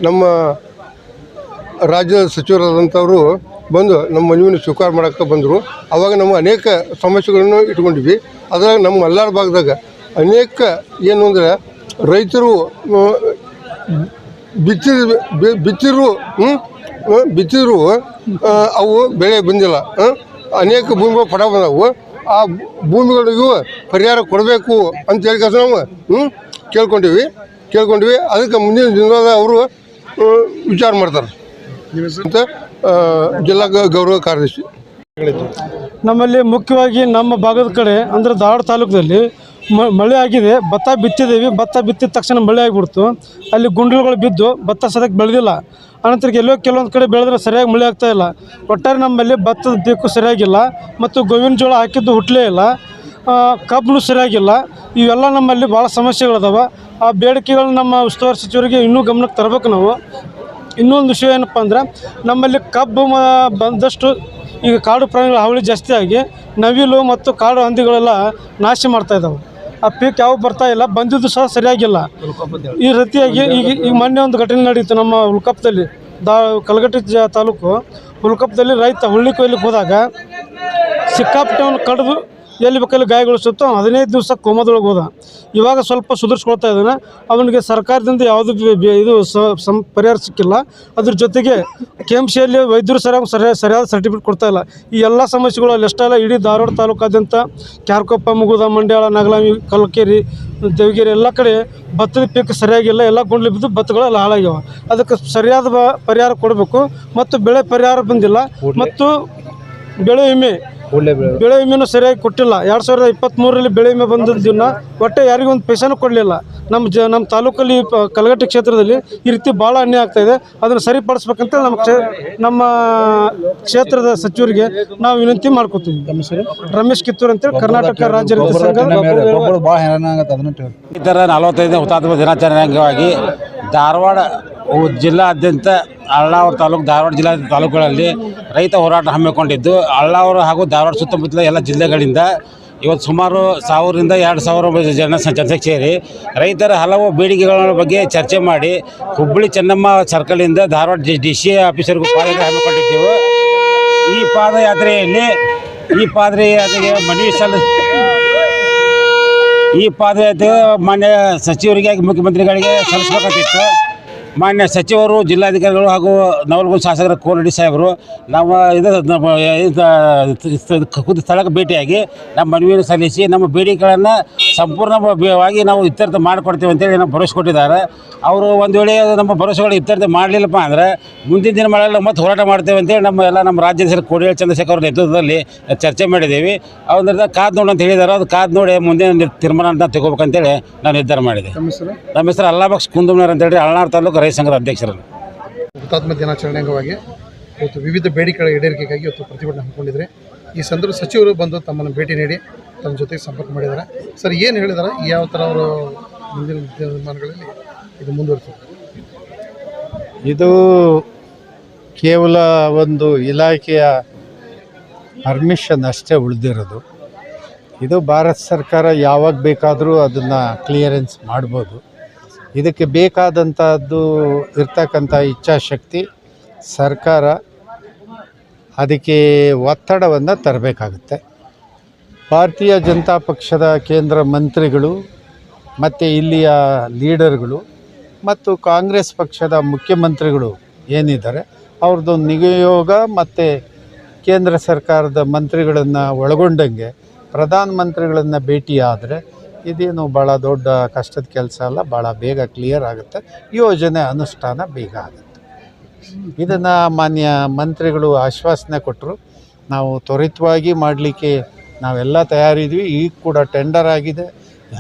ನಮ್ಮ ರಾಜ್ಯದ ಸಚಿವರಾದಂಥವರು ಬಂದು ನಮ್ಮ ಮನವಿಯನ್ನು ಸ್ವೀಕಾರ ಮಾಡೋಕ್ಕೆ ಬಂದರು. ಆವಾಗ ನಮ್ಮ ಅನೇಕ ಸಮಸ್ಯೆಗಳನ್ನು ಇಟ್ಕೊಂಡಿದ್ವಿ. ಅದ್ರಾಗ ನಮ್ಮ ಮಲ್ನಾಡ ಭಾಗದಾಗ ಅನೇಕ ಏನು ಅಂದರೆ ರೈತರು ಬಿತ್ತಿದ್ರು ಅವು ಬೆಳೆ ಬಂದಿಲ್ಲ. ಅನೇಕ ಭೂಮಿಗಳು ಪಡ ಬಂದವು. ಆ ಭೂಮಿಗಳಿಗೂ ಪರಿಹಾರ ಕೊಡಬೇಕು ಅಂತೇಳಿ ಕೆಲಸ ನಾವು ಕೇಳ್ಕೊಂಡಿವಿ. ಅದಕ್ಕೆ ಮುಂದಿನ ದಿನದಾಗ ಅವರು ವಿಚಾರ ಮಾಡ್ತಾರೆ ಅಂತ ಜಿಲ್ಲಾ ಗೌರವ ಕಾರ್ಯದರ್ಶಿ. ನಮ್ಮಲ್ಲಿ ಮುಖ್ಯವಾಗಿ ನಮ್ಮ ಭಾಗದ ಕಡೆ ಅಂದರೆ ಧಾರವಾಡ ತಾಲೂಕಲ್ಲಿ ಮಳೆ ಆಗಿದೆ. ಭತ್ತ ಬಿತ್ತಿದ್ದೀವಿ. ಭತ್ತ ಬಿತ್ತಿದ ತಕ್ಷಣ ಮಳೆ ಆಗಿಬಿಡ್ತು. ಅಲ್ಲಿ ಗುಂಡಿಗಳು ಬಿದ್ದು ಭತ್ತ ಸದ್ಯಕ್ಕೆ ಬೆಳೆದಿಲ್ಲ. ಅನಂತರ ಕೆಲವೊಂದು ಕಡೆ ಬೆಳೆದ್ರೆ ಸರಿಯಾಗಿ ಮಳೆ ಆಗ್ತಾಯಿಲ್ಲ. ಒಟ್ಟಾರೆ ನಮ್ಮಲ್ಲಿ ಭತ್ತದ ಪೀಕು ಸರಿಯಾಗಿಲ್ಲ ಮತ್ತು ಗೋವಿನ ಜೋಳ ಹಾಕಿದ್ದು ಹುಟ್ಟಲೇ ಇಲ್ಲ. ಕಬ್ಬು ಸರಿಯಾಗಿಲ್ಲ. ಇವೆಲ್ಲ ನಮ್ಮಲ್ಲಿ ಭಾಳ ಸಮಸ್ಯೆಗಳಿದಾವೆ. ಆ ಬೇಡಿಕೆಗಳು ನಮ್ಮ ಉಸ್ತುವಾರಿ ಸಚಿವರಿಗೆ ಇನ್ನೂ ಗಮನಕ್ಕೆ ತರಬೇಕು ನಾವು. ಇನ್ನೊಂದು ವಿಷಯ ಏನಪ್ಪ ಅಂದ್ರೆ ನಮ್ಮಲ್ಲಿ ಕಬ್ಬು ಬಂದಷ್ಟು ಈಗ ಕಾಡು ಪ್ರಾಣಿಗಳ ಹಾವಳಿ ಜಾಸ್ತಿ ಆಗಿ ನವಿಲು ಮತ್ತು ಕಾಡು ಹಂದಿಗಳೆಲ್ಲ ನಾಶ ಮಾಡ್ತಾಯಿದ್ದಾವೆ. ಆ ಪೀಕ್ ಯಾವ ಬರ್ತಾಯಿಲ್ಲ, ಬಂದಿದ್ದು ಸಹ ಸರಿಯಾಗಿಲ್ಲ. ಈ ರೀತಿಯಾಗಿ ಈಗ ಮೊನ್ನೆ ಒಂದು ಘಟನೆ ನಡೀತು ನಮ್ಮ ಹುಲ್ಕಪ್ಪದಲ್ಲಿ. ಕಲಘಟಗಿ ತಾಲೂಕು ಹುಲ್ಕಪ್ಪದಲ್ಲಿ ರೈತ ಹುಳ್ಳಿ ಕೊಯ್ಲಿಕ್ಕೆ ಹೋದಾಗ ಸಿಕ್ಕಾಪಟ್ಟೆ ಅವನು ಕಡಿದು ಎಲ್ಲಿ ಬೇಕಲ್ಲಿ ಗಾಯಗೊಳಿಸುತ್ತೋ 15 ದಿವಸ ಕೋಮದೊಳಗೆ ಹೋದ. ಇವಾಗ ಸ್ವಲ್ಪ ಸುಧಾರಿಸ್ಕೊಳ್ತಾ ಇದ್ದಾನೆ. ಅವನಿಗೆ ಸರ್ಕಾರದಿಂದ ಯಾವುದೂ ಇದು ಪರಿಹಾರ ಸಿಕ್ಕಿಲ್ಲ. ಅದ್ರ ಜೊತೆಗೆ KMCಯಲ್ಲಿ ವೈದ್ಯರು ಸರಿಯಾದ ಸರ್ಟಿಫಿಕೇಟ್ ಕೊಡ್ತಾಯಿಲ್ಲ. ಈ ಎಲ್ಲ ಸಮಸ್ಯೆಗಳು ಅಲ್ಲಿ ಅಷ್ಟೇ ಅಲ್ಲ, ಇಡೀ ಧಾರವಾಡ ತಾಲೂಕಾದ್ಯಂತ ಕ್ಯಾರ್ಕೊಪ್ಪ, ಮುಗುದ, ಮಂಡ್ಯಾಳ, ನಗಲಾಮಿ, ಕಲ್ಕೆರೆ, ದೇವಗಿರಿ ಎಲ್ಲ ಕಡೆ ಭತ್ತದ ಪೀಕ್ ಸರಿಯಾಗಿಲ್ಲ. ಎಲ್ಲ ಗುಂಡ್ಲಿ ಬಿದ್ದು ಭತ್ತಗಳೆಲ್ಲ ಹಾಳಾಗ್ಯಾವ. ಅದಕ್ಕೆ ಸರಿಯಾದ ಪರಿಹಾರ ಕೊಡಬೇಕು. ಮತ್ತು ಬೆಳೆ ಪರಿಹಾರ ಬಂದಿಲ್ಲ. ಮತ್ತು ಬೆಳೆ ವಿಮೆನೂ ಸರಿಯಾಗಿ ಕೊಟ್ಟಿಲ್ಲ. 2023ರಲ್ಲಿ ಬೆಳೆ ವಿಮೆ ಬಂದಿದ್ದನ್ನು ಒಟ್ಟೆ ಯಾರಿಗೂ ಒಂದು ಪೈಸಾನೂ ಕೊಡಲಿಲ್ಲ. ನಮ್ಮ ತಾಲೂಕಲ್ಲಿ ಕಲಘಟಗಿ ಕ್ಷೇತ್ರದಲ್ಲಿ ಈ ರೀತಿ ಭಾಳ ಅನ್ಯಾಯ ಆಗ್ತಾಯಿದೆ. ಅದನ್ನು ಸರಿಪಡಿಸ್ಬೇಕಂತ ನಮ್ಮ ಕ್ಷೇತ್ರದ ಸಚಿವರಿಗೆ ನಾವು ವಿನಂತಿ ಮಾಡ್ಕೊತೀವಿ. ರಮೇಶ್ ಕಿತ್ತೂರು ಅಂತೇಳಿ, ಕರ್ನಾಟಕ ರಾಜ್ಯ ರೈತ ಸಂಘ. ಇತರ 45ನೇ ಹುತಾತ್ಮ ದಿನಾಚರಣೆ ಅಂಗವಾಗಿ ಧಾರವಾಡ ಜಿಲ್ಲಾದ್ಯಂತ ಅಳ್ನಾವರ ತಾಲೂಕು, ಧಾರವಾಡ ಜಿಲ್ಲಾ ತಾಲೂಕುಗಳಲ್ಲಿ ರೈತ ಹೋರಾಟ ಹಮ್ಮಿಕೊಂಡಿದ್ದು, ಅಳ್ನಾವರ ಹಾಗೂ ಧಾರವಾಡ ಸುತ್ತಮುತ್ತಲ ಎಲ್ಲ ಜಿಲ್ಲೆಗಳಿಂದ ಇವತ್ತು ಸುಮಾರು 1000ರಿಂದ 2000 ಜನಸಂಖ್ಯೆ ಸೇರಿ ರೈತರ ಹಲವು ಬೇಡಿಕೆಗಳ ಬಗ್ಗೆ ಚರ್ಚೆ ಮಾಡಿ ಹುಬ್ಬಳ್ಳಿ ಚೆನ್ನಮ್ಮ ಸರ್ಕಲಿಂದ ಧಾರವಾಡ DC ಆಫೀಸರ್ಗೂ ಪಾದಯಾತ್ರೆ ಹಮ್ಮಿಕೊಂಡಿದ್ದೆವು. ಈ ಪಾದಯಾತ್ರೆಗೆ ಮಾನ್ಯ ಸಚಿವರಿಗೆ, ಮುಖ್ಯಮಂತ್ರಿಗಳಿಗೆ ಸಲ್ಲಿಸಬೇಕಾಗಿತ್ತು. ಮಾನ್ಯ ಸಚಿವರು, ಜಿಲ್ಲಾಧಿಕಾರಿಗಳು ಹಾಗೂ ನವಲಗುಂದ ಶಾಸಕರ ಕೋರಡಿ ಸಾಹೇಬರು ನಾವು ಖುದ್ದು ಸ್ಥಳಕ್ಕೆ ಭೇಟಿಯಾಗಿ ನಮ್ಮ ಮನವಿಯನ್ನು ಸಲ್ಲಿಸಿ ನಮ್ಮ ಬೇಡಿಕೆಗಳನ್ನು ಸಂಪೂರ್ಣವಾಗಿ ನಾವು ಇತ್ಯರ್ಥ ಮಾಡಿಕೊಡ್ತೀವಿ ಅಂತೇಳಿ ನಮ್ಮ ಭರವಸೆ ಕೊಟ್ಟಿದ್ದಾರೆ. ಅವರು ಒಂದು ವೇಳೆ ನಮ್ಮ ಭರವಸೆಗಳು ಇತ್ಯರ್ಥ ಮಾಡಲಿಲ್ಲಪ್ಪ ಅಂದರೆ ಮುಂದಿನ ದಿನಗಳಲ್ಲಿ ಮತ್ತೆ ಹೋರಾಟ ಮಾಡ್ತೇವೆ ಅಂತೇಳಿ ನಮ್ಮ ರಾಜ್ಯಾಧ್ಯಕ್ಷರು ಕೋಡಿಹಳ್ಳಿ ಚಂದ್ರಶೇಖರ್ ಅವರ ನೇತೃತ್ವದಲ್ಲಿ ಚರ್ಚೆ ಮಾಡಿದ್ದೀವಿ. ಅವ್ರನ್ನ ಕಾದು ನೋಡಿ ಅಂತ ಹೇಳಿದ್ದಾರೆ. ಅದು ಕಾದು ನೋಡಿ ಮುಂದಿನ ತೀರ್ಮಾನ ತಗೋಬೇಕಂತೇಳಿ ನಾನು ನಿರ್ಧಾರ ಮಾಡಿದೆ. ನಮ್ಮ ಹೆಸರು ಅಲ್ಲಾಬಕ್ಷ್ ಕುಂದುಮ್ನರ್ ಅಂತೇಳಿ ಅಳ್ನಾವರ ತಾಲೂಕು ರೈತ ಸಂಘದ ಅಧ್ಯಕ್ಷರು. ಹುತಾತ್ಮ ದಿನಾಚರಣೆ ಅಂಗವಾಗಿ ಇವತ್ತು ವಿವಿಧ ಬೇಡಿಕೆಗಳ ಈಡೇರಿಕೆಗಾಗಿ ಇವತ್ತು ಪ್ರತಿಭಟನೆ ಹಮ್ಮಿಕೊಂಡಿದ್ದಾರೆ. ಈ ಸಂದರ್ಭ ಸಚಿವರು ಬಂದು ತಮ್ಮನ್ನು ಭೇಟಿ ನೀಡಿ ತಮ್ಮ ಜೊತೆಗೆ ಸಂಪರ್ಕ ಮಾಡಿದ್ದಾರೆ. ಸರ್, ಏನು ಹೇಳಿದ್ದಾರೆ? ಯಾವ ಥರ ಅವರು ಮುಂದಿನ ದಿನಮಾನಗಳಲ್ಲಿ ಇದು ಮುಂದುವರಿಸುತ್ತೆ? ಇದು ಕೇವಲ ಒಂದು ಇಲಾಖೆಯ ಪರ್ಮಿಷನ್ ಅಷ್ಟೇ ಉಳಿದಿರೋದು. ಇದು ಭಾರತ ಸರ್ಕಾರ ಯಾವಾಗ ಬೇಕಾದರೂ ಅದನ್ನು ಕ್ಲಿಯರೆನ್ಸ್ ಮಾಡ್ಬೋದು. ಇದಕ್ಕೆ ಬೇಕಾದಂಥದ್ದು ಇರ್ತಕ್ಕಂಥ ಇಚ್ಛಾಶಕ್ತಿ ಸರ್ಕಾರ ಅದಕ್ಕೆ ಒತ್ತಡವನ್ನು ತರಬೇಕಾಗುತ್ತೆ. ಭಾರತೀಯ ಜನತಾ ಪಕ್ಷದ ಕೇಂದ್ರ ಮಂತ್ರಿಗಳು ಮತ್ತು ಇಲ್ಲಿಯ ಲೀಡರ್ಗಳು ಮತ್ತು ಕಾಂಗ್ರೆಸ್ ಪಕ್ಷದ ಮುಖ್ಯಮಂತ್ರಿಗಳು ಏನಿದ್ದಾರೆ ಅವ್ರದ್ದು ನಿಯೋಗ ಮತ್ತು ಕೇಂದ್ರ ಸರ್ಕಾರದ ಮಂತ್ರಿಗಳನ್ನು ಒಳಗೊಂಡಂಗೆ ಪ್ರಧಾನಮಂತ್ರಿಗಳನ್ನು ಭೇಟಿಯಾದರೆ ಇದೇನು ಭಾಳ ದೊಡ್ಡ ಕಷ್ಟದ ಕೆಲಸ ಅಲ್ಲ, ಭಾಳ ಬೇಗ ಕ್ಲಿಯರ್ ಆಗುತ್ತೆ, ಯೋಜನೆ ಅನುಷ್ಠಾನ ಬೇಗ ಆಗುತ್ತೆ. ಇದನ್ನು ಮಾನ್ಯ ಮಂತ್ರಿಗಳು ಆಶ್ವಾಸನೆ ಕೊಟ್ಟರು. ನಾವು ತ್ವರಿತವಾಗಿ ಮಾಡಲಿಕ್ಕೆ ನಾವೆಲ್ಲ ತಯಾರಿದ್ವಿ. ಈಗ ಕೂಡ ಟೆಂಡರ್ ಆಗಿದೆ,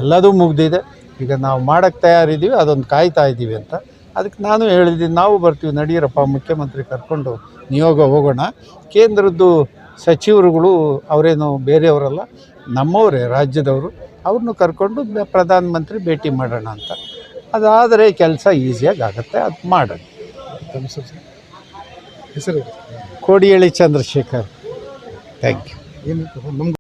ಎಲ್ಲದೂ ಮುಗ್ದಿದೆ. ಈಗ ನಾವು ಮಾಡೋಕ್ಕೆ ತಯಾರಿದ್ದೀವಿ, ಅದೊಂದು ಕಾಯ್ತಾ ಇದ್ದೀವಿ ಅಂತ. ಅದಕ್ಕೆ ನಾನು ಹೇಳಿದ್ದೀನಿ, ನಾವು ಬರ್ತೀವಿ ನಡೀರಪ್ಪ, ಮುಖ್ಯಮಂತ್ರಿ ಕರ್ಕೊಂಡು ನಿಯೋಗ ಹೋಗೋಣ. ಕೇಂದ್ರದ್ದು ಸಚಿವರುಗಳು ಅವರೇನು ಬೇರೆಯವರಲ್ಲ, ನಮ್ಮವರೇ, ರಾಜ್ಯದವರು. ಅವ್ರನ್ನೂ ಕರ್ಕೊಂಡು ಪ್ರಧಾನಮಂತ್ರಿ ಭೇಟಿ ಮಾಡೋಣ ಅಂತ. ಅದಾದರೆ ಕೆಲಸ ಈಸಿಯಾಗಿ ಆಗುತ್ತೆ, ಅದು ಮಾಡೋಣ. ಹೆಸರು ಕೋಡಿಹಳ್ಳಿ ಚಂದ್ರಶೇಖರ್. Thank you. ಏನು